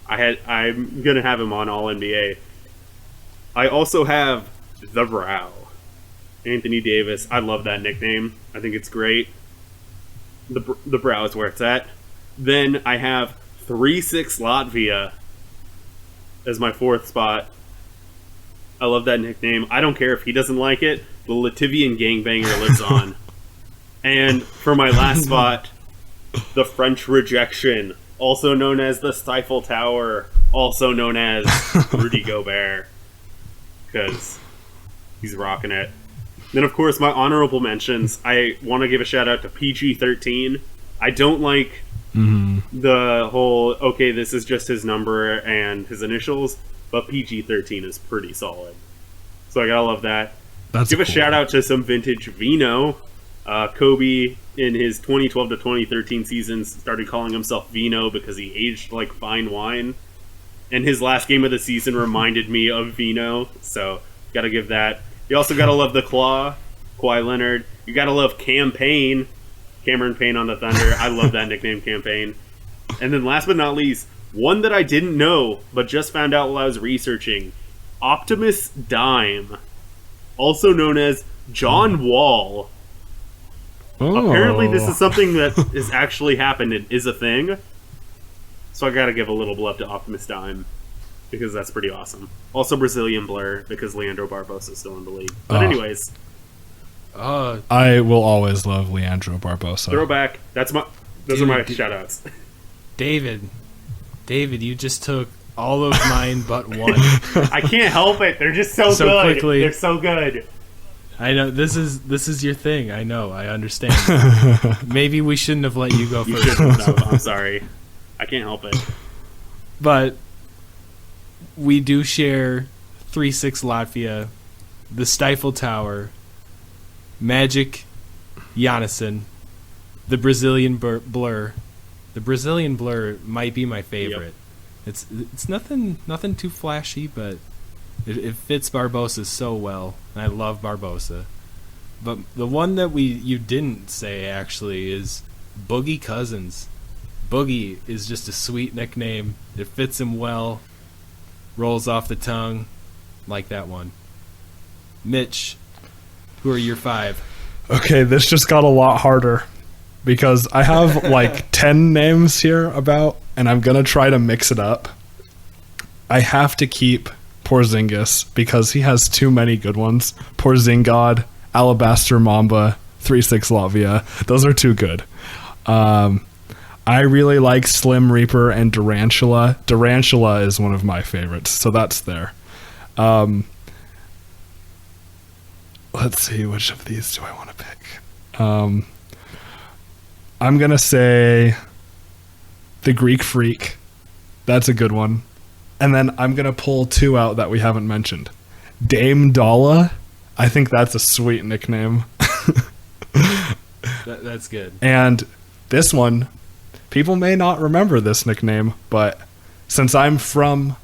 I'm going to have him on All-NBA. I also have the Brow, Anthony Davis. I love that nickname. I think it's great. The Brow is where it's at. Then I have 3-6 Latvia as my fourth spot. I love that nickname. I don't care if he doesn't like it. The Latvian gangbanger lives on. And for my last spot, the French Rejection, also known as the Stifle Tower, also known as Rudy Gobert. Because He's rocking it. Then, of course, my honorable mentions. I want to give a shout out to PG-13. I don't like the whole, okay, this is just his number and his initials, but PG-13 is pretty solid. So I gotta love that. Give a shout out to some vintage vino. Kobe, in his 2012 to 2013 seasons, started calling himself Vino because he aged like fine wine. And his last game of the season reminded me of Vino, so gotta give that. You also gotta love the Claw, Kawhi Leonard. You gotta love Campaign, Cameron Payne on the Thunder. I love that nickname, Campaign. And then last but not least, one that I didn't know, but just found out while I was researching, Optimus Dime, also known as John Wall. Apparently this is something that has actually happened and is a thing. So I gotta give a little love to Optimus Dime, because that's pretty awesome. Also Brazilian Blur, because Leandro Barbosa is still in the league. But anyways. I will always love Leandro Barbosa. Throwback. Those are my shout-outs. David, you just took all of mine but one. I can't help it. They're just so good. Quickly. They're so good. I know this is your thing. I know. I understand. Maybe we shouldn't have let you go You first. shouldn't have. I'm sorry. I can't help it. But we do share 3-6 Latvia, the Stifle Tower, Magic Giannisson, the Brazilian Blur. The Brazilian Blur might be my favorite. Yep. It's nothing too flashy, but it fits Barbosa so well. And I love Barbosa. But the one that you didn't say actually is Boogie Cousins. Boogie is just a sweet nickname. It fits him well. Rolls off the tongue. Like that one. Mitch, who are your 5? Okay, this just got a lot harder because I have like 10 names here and I'm going to try to mix it up. I have to keep Porzingis because he has too many good ones. Porzingod, Alabaster Mamba, 3-6 Latvia. Those are too good. I really like Slim Reaper and Durantula. Durantula is one of my favorites, so that's there. Let's see, which of these do I want to pick? I'm going to say the Greek Freak. That's a good one. And then I'm going to pull 2 out that we haven't mentioned. Dame Dalla. I think that's a sweet nickname. That's good. And this one, people may not remember this nickname, but since I'm from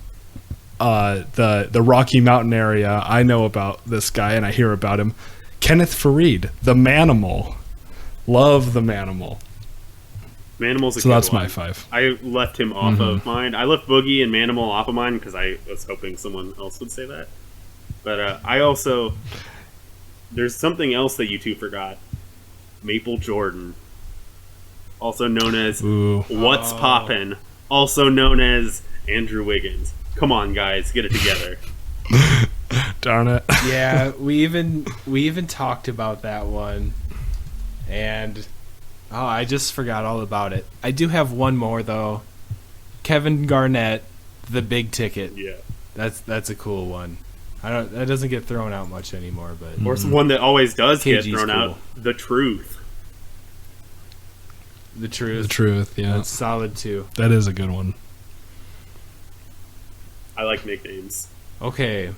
the Rocky Mountain area, I know about this guy and I hear about him. Kenneth Fareed, the Manimal. Love the Manimal. Manimal's a So good that's one. my 5. I left him off of mine. I left Boogie and Manimal off of mine because I was hoping someone else would say that. But I also... There's something else that you two forgot. Maple Jordan. Also known as What's Poppin'. Also known as Andrew Wiggins. Come on, guys. Get it together. Darn it. Yeah, we even talked about that one. And... Oh, I just forgot all about it. I do have one more though. Kevin Garnett, the big ticket. Yeah. That's a cool one. That doesn't get thrown out much anymore, but Or one that always does get KG's thrown cool. out. The Truth. the truth. The Truth, yeah. That's solid too. That is a good one. I like nicknames. Okay.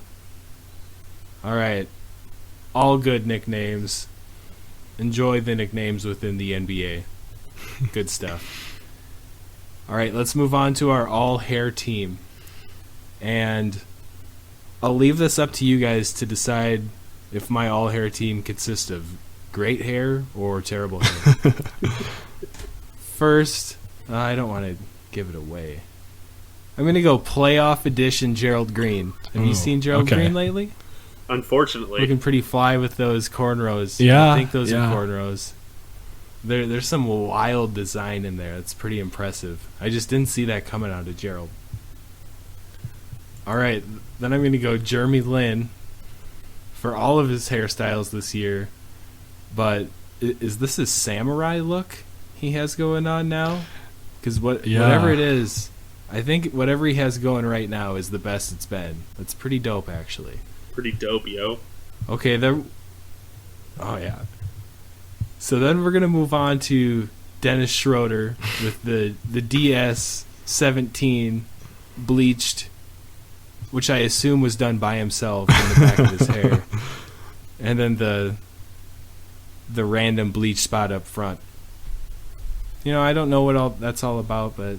All right. All good nicknames. Enjoy the nicknames within the NBA. Good stuff. All right, let's move on to our all-hair team. And I'll leave this up to you guys to decide if my all-hair team consists of great hair or terrible hair. First, I don't want to give it away. I'm going to go playoff edition Gerald Green. Have you seen Gerald Green lately? Unfortunately. Looking pretty fly with those cornrows. Yeah, I think those yeah. are cornrows. There's some wild design in there. It's pretty impressive. I just didn't see that coming out of Gerald. All right, then I'm going to go Jeremy Lin for all of his hairstyles this year. But is this his samurai look he has going on now? Because whatever it is, I think whatever he has going right now is the best it's been. That's pretty dope, actually. Pretty dope, yo. Okay, oh yeah. So then we're gonna move on to Dennis Schroeder with the DS-17 bleached, which I assume was done by himself in the back of his hair, and then the random bleach spot up front. You know, I don't know what that's all about, but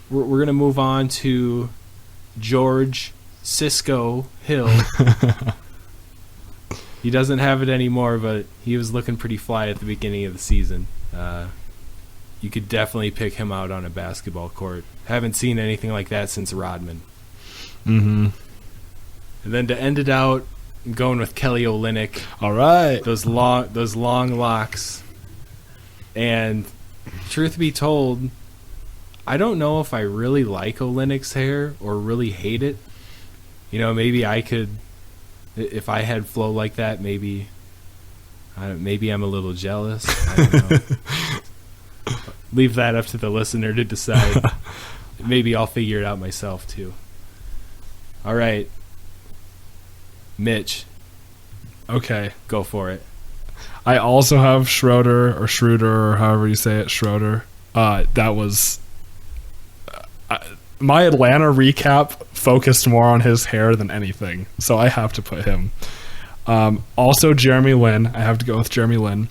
we're gonna move on to George Cisco Hill. He doesn't have it anymore, but he was looking pretty fly at the beginning of the season. You could definitely pick him out on a basketball court. Haven't seen anything like that since Rodman. Mm-hmm. And then to end it out, I'm going with Kelly Olynyk. All right. Those long locks. And truth be told, I don't know if I really like Olynyk's hair or really hate it. You know, maybe I could, if I had flow like that, maybe I'm a little jealous. I don't know. Leave that up to the listener to decide. Maybe I'll figure it out myself too. All right, Mitch. Okay, go for it. I also have Schroeder, or however you say it, Schroeder. That was my Atlanta recap focused more on his hair than anything, so I have to put him. Also, Jeremy Lin. I have to go with Jeremy Lin.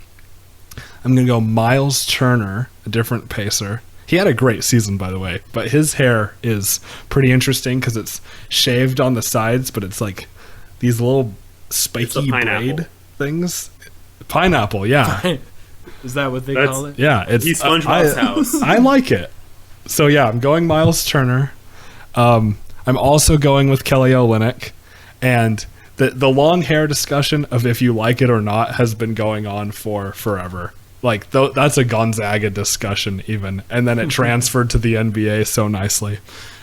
I'm going to go Miles Turner, a different pacer. He had a great season, by the way, but his hair is pretty interesting because it's shaved on the sides, but it's like these little spiky braid things. Pineapple, yeah. Is that what they call it? Yeah, it's He's SpongeBob's house. I like it. So yeah, I'm going Miles Turner. I'm also going with Kelly Olynyk, and the long hair discussion of if you like it or not has been going on for forever. Like that's a Gonzaga discussion even, and then it transferred to the NBA so nicely.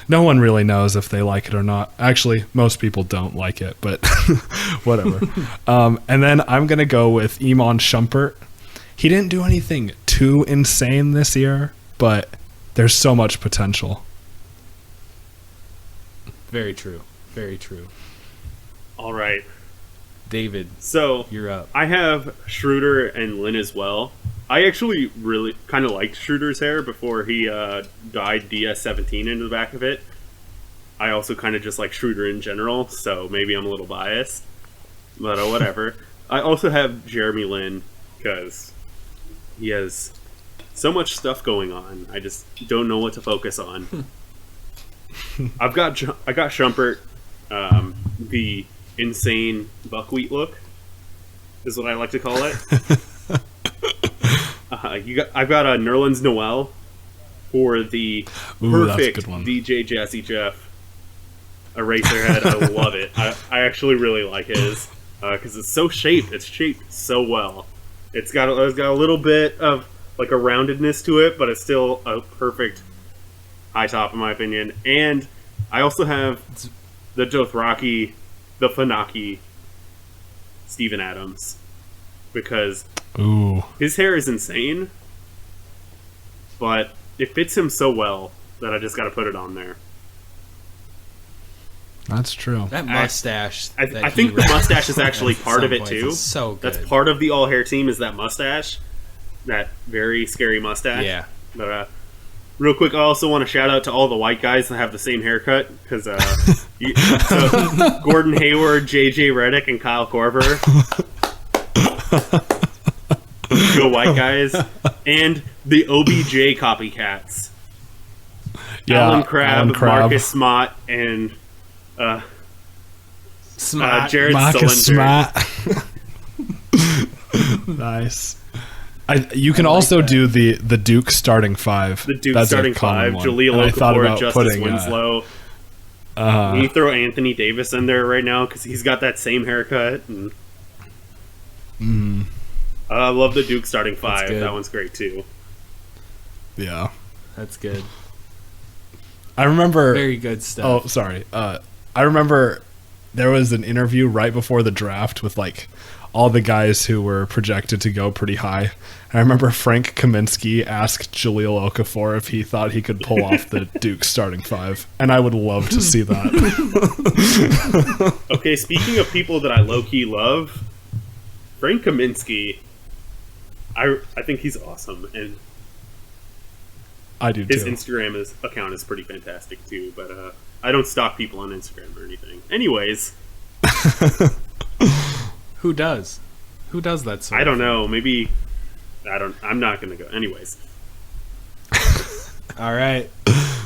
No one really knows if they like it or not. Actually, most people don't like it, but whatever. And then I'm going to go with Iman Shumpert. He didn't do anything too insane this year, but there's so much potential. Very true. Very true. All right. David, so you're up. I have Schroeder and Lin as well. I actually really kind of liked Schroeder's hair before he dyed DS-17 into the back of it. I also kind of just like Schroeder in general, so maybe I'm a little biased. But whatever. I also have Jeremy Lin because he has so much stuff going on. I just don't know what to focus on. I got Shumpert, the insane buckwheat look is what I like to call it. I've got a Nerlens Noel for the perfect DJ Jazzy Jeff Eraserhead. I love it. I actually really like his because it's so shaped. It's shaped so well. It's got a little bit of like a roundedness to it, but it's still a perfect high top in my opinion. And I also have the Dothraki, the Funaki, Steven Adams, because his hair is insane, but it fits him so well that I just got to put it on there. That's true. That mustache. I think the mustache is actually part of it too. So good. That's part of the all hair team is that mustache, that very scary mustache. Yeah. But real quick, I also want to shout out to all the white guys that have the same haircut because so Gordon Hayward, JJ Redick, and Kyle Korver. Go white guys, and the OBJ copycats. Yeah, Alan Crabb, Marcus Smart, and Jared Marcus Sullinger. Nice. You can also do the Duke starting five. The Duke That's starting five. Jaleel Okafor, Justice Winslow. You throw Anthony Davis in there right now because he's got that same haircut. And I love the Duke starting five. That one's great too. Yeah, that's good. I remember very good stuff. Oh, sorry. I remember there was an interview right before the draft with like all the guys who were projected to go pretty high. I remember Frank Kaminsky asked Jaleel Okafor if he thought he could pull off the Duke starting five, and I would love to see that. Okay, speaking of people that I low-key love, Frank Kaminsky, I think he's awesome, and I do his too. Instagram account is pretty fantastic too, but I don't stalk people on Instagram or anything. Anyways, Who does? Who does that sort I don't of thing? know. Maybe I'm not gonna go. Anyways, All right.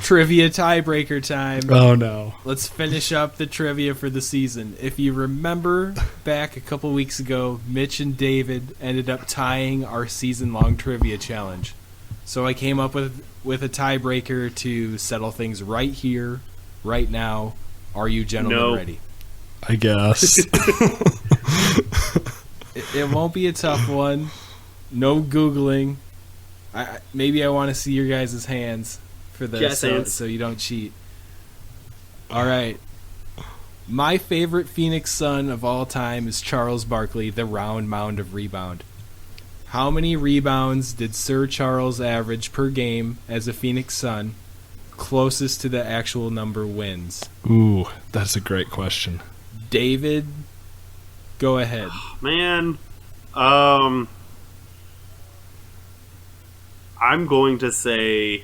Trivia tiebreaker time. Oh no. Let's finish up the trivia for the season. If you remember back a couple weeks ago, Mitch and David ended up tying our season-long trivia challenge. So I came up with a tiebreaker to settle things right here, right now. Are you gentlemen No. ready? I guess. It won't be a tough one. No Googling. Maybe I want to see your guys' hands for this, Yes, hands. so you don't cheat. All right. My favorite Phoenix Sun of all time is Charles Barkley, the round mound of rebound. How many rebounds did Sir Charles average per game as a Phoenix Sun? Closest to the actual number wins. Ooh, that's a great question. David, go ahead. man, I'm going to say.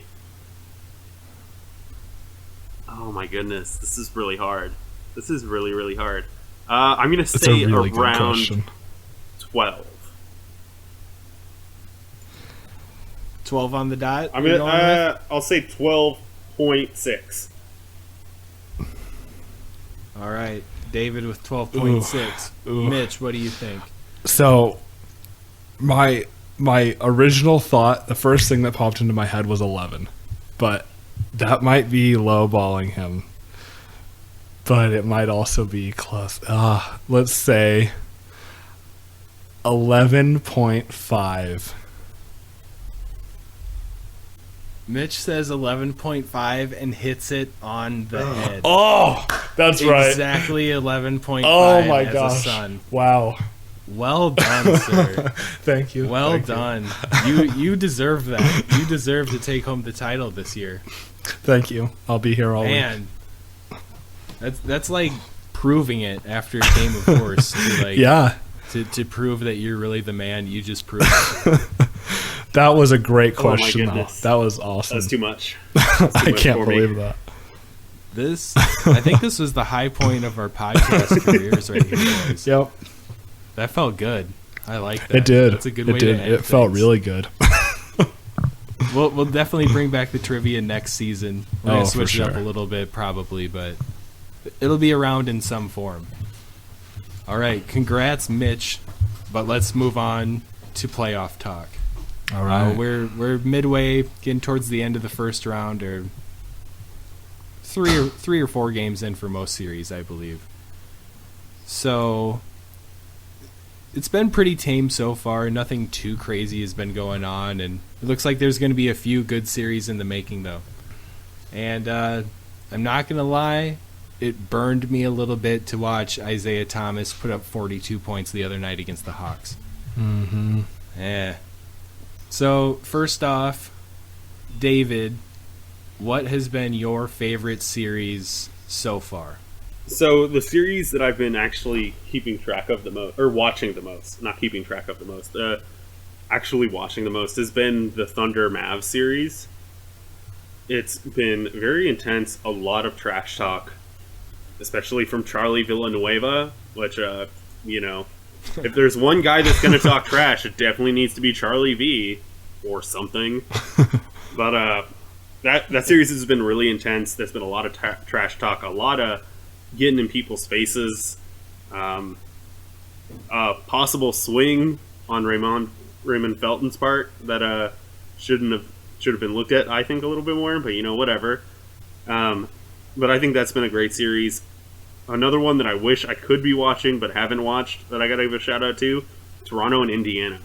Oh my goodness, this is really hard. This is really, really hard. I'm going to That's say a really good around question. 12. 12 on the dot? I'm You're gonna. going with? I'll say 12.6. All right. David with 12.6. Ooh. Mitch, what do you think? So, my original thought, the first thing that popped into my head was 11, but that might be lowballing him. But it might also be close. Let's say 11.5. Mitch says 11.5 and hits it on the head. Oh, that's right. Exactly 11.5 Oh my as gosh. a Sun. Wow. Well done, sir. Thank you. Well Thank you. done. You deserve that. You deserve to take home the title this year. Thank you. I'll be here all week. Man, that's like proving it after a game of course. Yeah. To prove that you're really the man, you just proved it. That was a great Oh my question, though. goodness. That was awesome. That's too much. I much can't for me. believe that. I think this was the high point of our podcast careers right here, boys. Yep. That felt good. I like that. It did. That's a good it way did. to end It felt things. really good. We'll definitely bring back the trivia next season. We're gonna Oh, for switch it up sure. a little bit, probably, but it'll be around in some form. All right, congrats, Mitch. But let's move on to playoff talk. All right. We're midway, getting towards the end of the first round, or three or four games in for most series, I believe. So it's been pretty tame so far. Nothing too crazy has been going on, and it looks like there's going to be a few good series in the making, though. And I'm not going to lie, it burned me a little bit to watch Isaiah Thomas put up 42 points the other night against the Hawks. Mm-hmm. So, first off, David, what has been your favorite series so far? So the series that I've been actually keeping track of the most, or watching the most, not keeping track of the most, actually watching the most, has been the Thunder Mavs series. It's been very intense, a lot of trash talk, especially from Charlie Villanueva, which, if there's one guy that's going to talk trash, it definitely needs to be Charlie V or something. But that series has been really intense. There's been a lot of trash talk, a lot of getting in people's faces, possible swing on Raymond Felton's part that should have been looked at, I think, a little bit more, but whatever. But I think that's been a great series. Another one that I wish I could be watching but haven't watched that I gotta give a shout out to, Toronto and Indiana.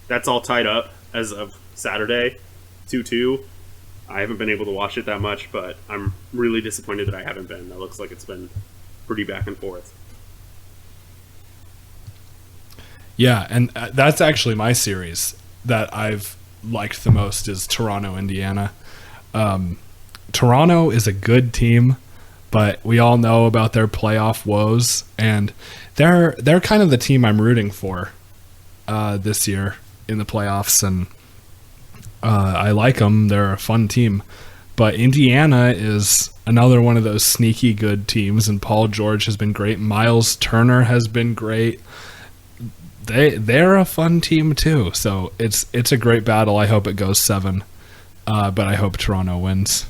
That's all tied up as of Saturday, 2-2. I haven't been able to watch it that much, but I'm really disappointed that I haven't been. That looks like it's been pretty back and forth. Yeah, and that's actually my series that I've liked the most is Toronto, Indiana. Toronto is a good team, but we all know about their playoff woes, and they're kind of the team I'm rooting for this year in the playoffs, and I like them. They're a fun team. But Indiana is another one of those sneaky good teams, and Paul George has been great. Miles Turner has been great. They're a fun team too. So it's a great battle. I hope it goes 7, but I hope Toronto wins.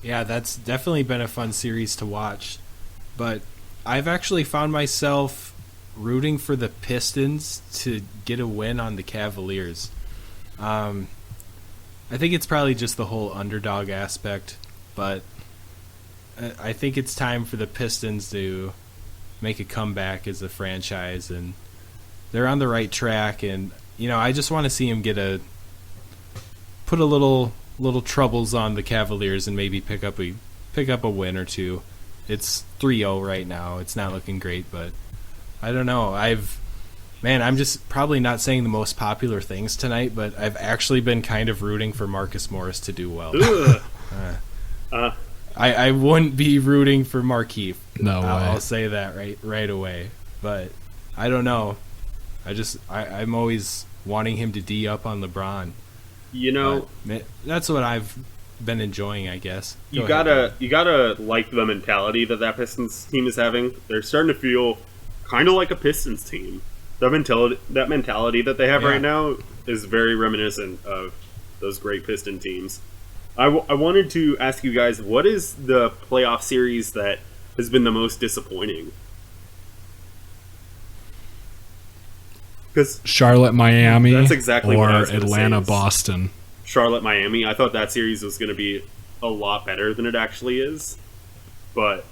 Yeah, that's definitely been a fun series to watch. But I've actually found myself rooting for the Pistons to get a win on the Cavaliers. I think it's probably just the whole underdog aspect, but I think it's time for the Pistons to make a comeback as a franchise, and they're on the right track. And I just want to see them put a little troubles on the Cavaliers and maybe pick up a win or two. It's 3-0 right now. It's not looking great, but I don't know. I'm just probably not saying the most popular things tonight, but I've actually been kind of rooting for Marcus Morris to do well. I wouldn't be rooting for Markieff. No way. I'll say that right away. But I don't know. I'm always wanting him to D up on LeBron. But that's what I've been enjoying, I guess. You gotta like the mentality that Pistons team is having. They're starting to feel kind of like a Pistons team. That mentality that they have right now is very reminiscent of those great Piston teams. I wanted to ask you guys, what is the playoff series that has been the most disappointing? Because Charlotte, Miami, that's exactly or what I was gonna Atlanta, say. Boston. Charlotte, Miami. I thought that series was going to be a lot better than it actually is. But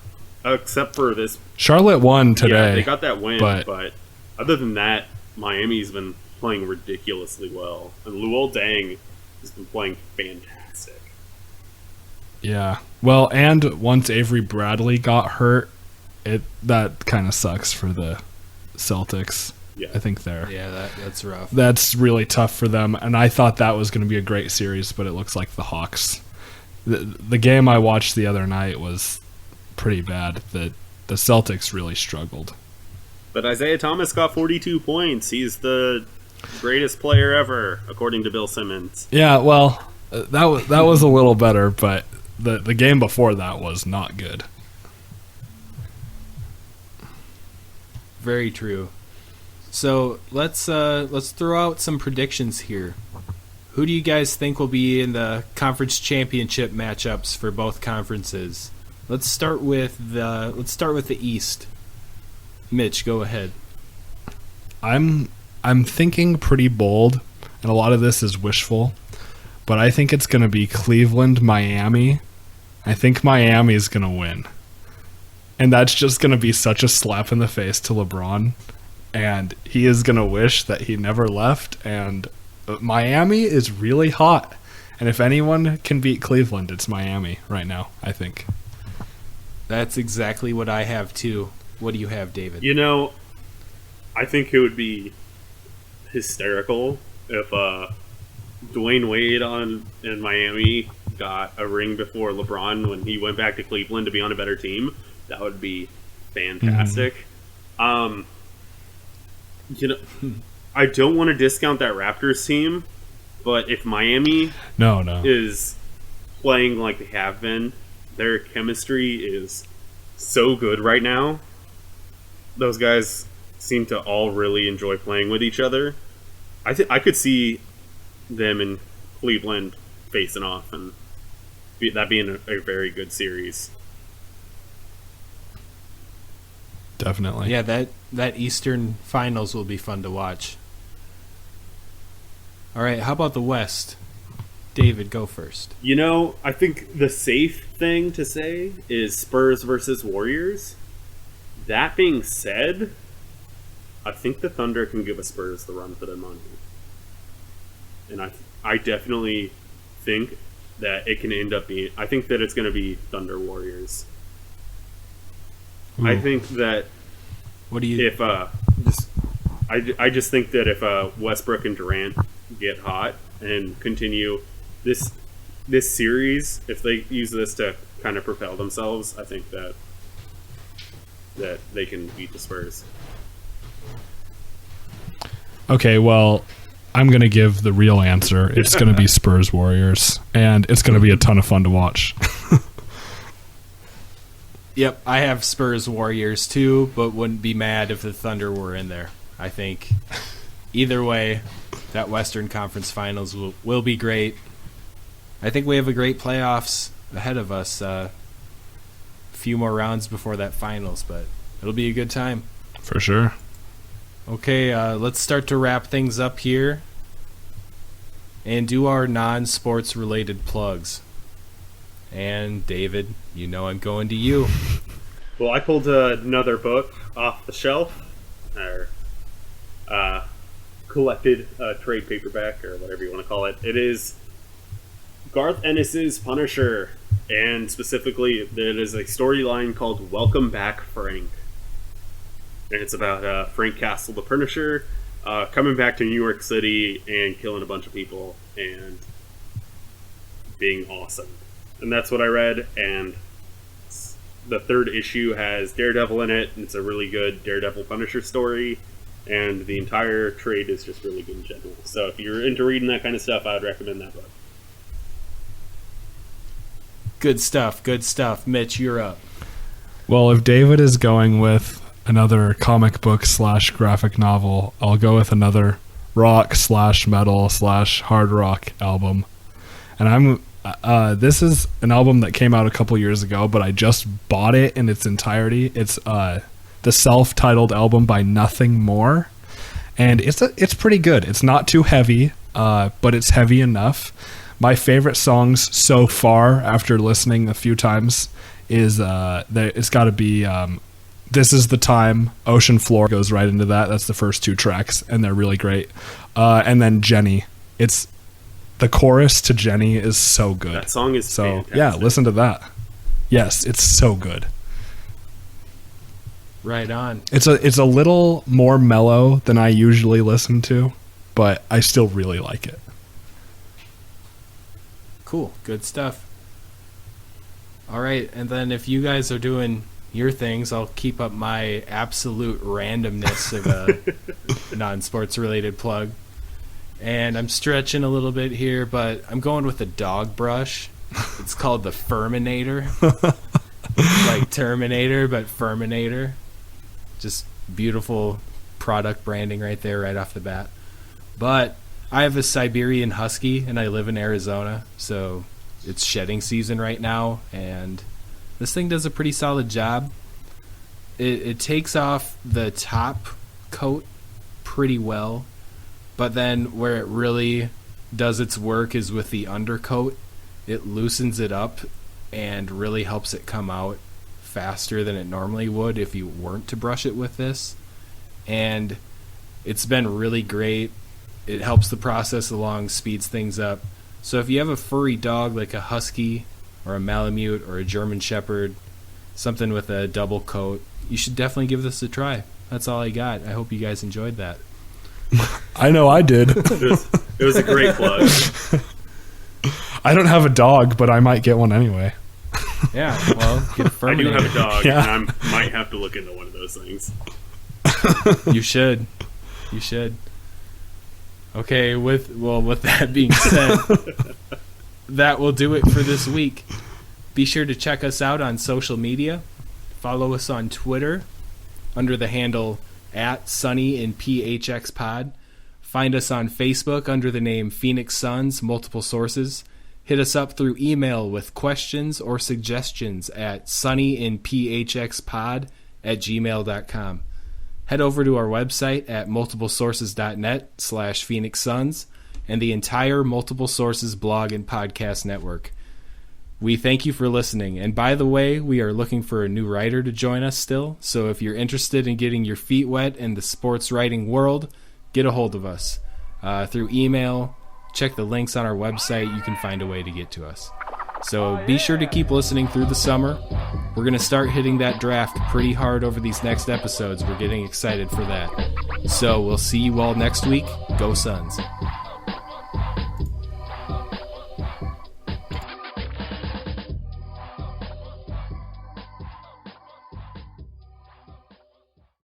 except for this, Charlotte won today. yeah, they got that win. but- But other than that, Miami's been playing ridiculously well, and Luol Deng has been playing fantastic. Yeah. Well, and once Avery Bradley got hurt, that kind of sucks for the Celtics. Yeah. I think that's rough. that's really tough for them. And I thought that was going to be a great series, but it looks like the Hawks. The game I watched the other night was pretty bad. The Celtics really struggled. But Isaiah Thomas got 42 points. He's the greatest player ever, according to Bill Simmons. Yeah, well, that was a little better, but the game before that was not good. Very true. So let's throw out some predictions here. Who do you guys think will be in the conference championship matchups for both conferences? Let's start with the East. Mitch, go ahead. I'm thinking pretty bold, and a lot of this is wishful, but I think it's going to be Cleveland, Miami. I think Miami's going to win. And that's just going to be such a slap in the face to LeBron, and he is going to wish that he never left. And Miami is really hot, and if anyone can beat Cleveland, it's Miami right now, I think. That's exactly what I have too. What do you have, David? I think it would be hysterical if Dwayne Wade in Miami got a ring before LeBron when he went back to Cleveland to be on a better team. That would be fantastic. I don't want to discount that Raptors team, but if Miami No. is playing like they have been, their chemistry is so good right now. Those guys seem to all really enjoy playing with each other. I could see them in Cleveland facing off, and that being a very good series. Definitely. Yeah, that Eastern Finals will be fun to watch. All right, how about the West? David, go first. I think the safe thing to say is Spurs versus Warriors. That being said, I think the Thunder can give a Spurs the run for their money. And I definitely think that it can end up being... I think that it's going to be Thunder Warriors. Ooh. I think that What do you... I just think that if Westbrook and Durant get hot and continue this series, if they use this to kind of propel themselves, I think that they can beat the Spurs. Okay, well, I'm going to give the real answer. It's going to be Spurs Warriors, and it's going to be a ton of fun to watch. Yep, I have Spurs Warriors too, but wouldn't be mad if the Thunder were in there. I think either way, that Western Conference Finals will be great. I think we have a great playoffs ahead of us. A few more rounds before that finals, but it'll be a good time. For sure. Okay, let's start to wrap things up here and do our non-sports related plugs. And David, you know I'm going to you. Well, I pulled another book off the shelf, or collected trade paperback, or whatever you want to call it. It is Garth Ennis's Punisher, and specifically, it is a storyline called Welcome Back, Frank. And it's about Frank Castle, the Punisher, coming back to New York City and killing a bunch of people and being awesome. And that's what I read, and the third issue has Daredevil in it, and it's a really good Daredevil Punisher story, and the entire trade is just really good in general. So if you're into reading that kind of stuff, I would recommend that book. Good stuff, good stuff. Mitch, you're up. Well, if David is going with another comic book / graphic novel, I'll go with another rock / metal / hard rock album. And this is an album that came out a couple years ago, but I just bought it in its entirety. It's the self-titled album by Nothing More, and it's pretty good. It's not too heavy, but it's heavy enough. My favorite songs so far, after listening a few times, is it's got to be This Is the Time. Ocean Floor goes right into that. That's the first two tracks, and they're really great. And then Jenny. The chorus to Jenny is so good. That song is fantastic. Yeah, listen to that. Yes, it's so good. Right on. It's a little more mellow than I usually listen to, but I still really like it. Cool. Good stuff. All right, and then if you guys are doing your things, I'll keep up my absolute randomness of a non-sports related plug. And I'm stretching a little bit here, but I'm going with a dog brush. It's called the Furminator. Like Terminator, but Furminator. Just beautiful product branding right there, right off the bat. But I have a Siberian Husky, and I live in Arizona, so it's shedding season right now, and this thing does a pretty solid job. It takes off the top coat pretty well, but then where it really does its work is with the undercoat. It loosens it up and really helps it come out faster than it normally would if you weren't to brush it with this. And it's been really great. It helps the process along, speeds things up. So if you have a furry dog like a Husky or a Malamute or a German Shepherd, something with a double coat, you should definitely give this a try. That's all I got. I hope you guys enjoyed that. I know I did. It was a great plug. I don't have a dog, but I might get one anyway. Yeah, well, get a Furminator. I do have a dog, Yeah. and I might have to look into one of those things. You should. You should. Okay, with that being said, that will do it for this week. Be sure to check us out on social media. Follow us on Twitter under the handle @SunnyInPHXPod. Find us on Facebook under the name Phoenix Suns Multiple Sources. Hit us up through email with questions or suggestions at sunnyinphxpod@gmail.com. Head over to our website at multiplesources.net/Phoenix Suns and the entire Multiple Sources blog and podcast network. We thank you for listening. And by the way, we are looking for a new writer to join us still. So if you're interested in getting your feet wet in the sports writing world, get a hold of us through email. Check the links on our website. You can find a way to get to us. So be sure to keep listening through the summer. We're going to start hitting that draft pretty hard over these next episodes. We're getting excited for that. So we'll see you all next week. Go Suns.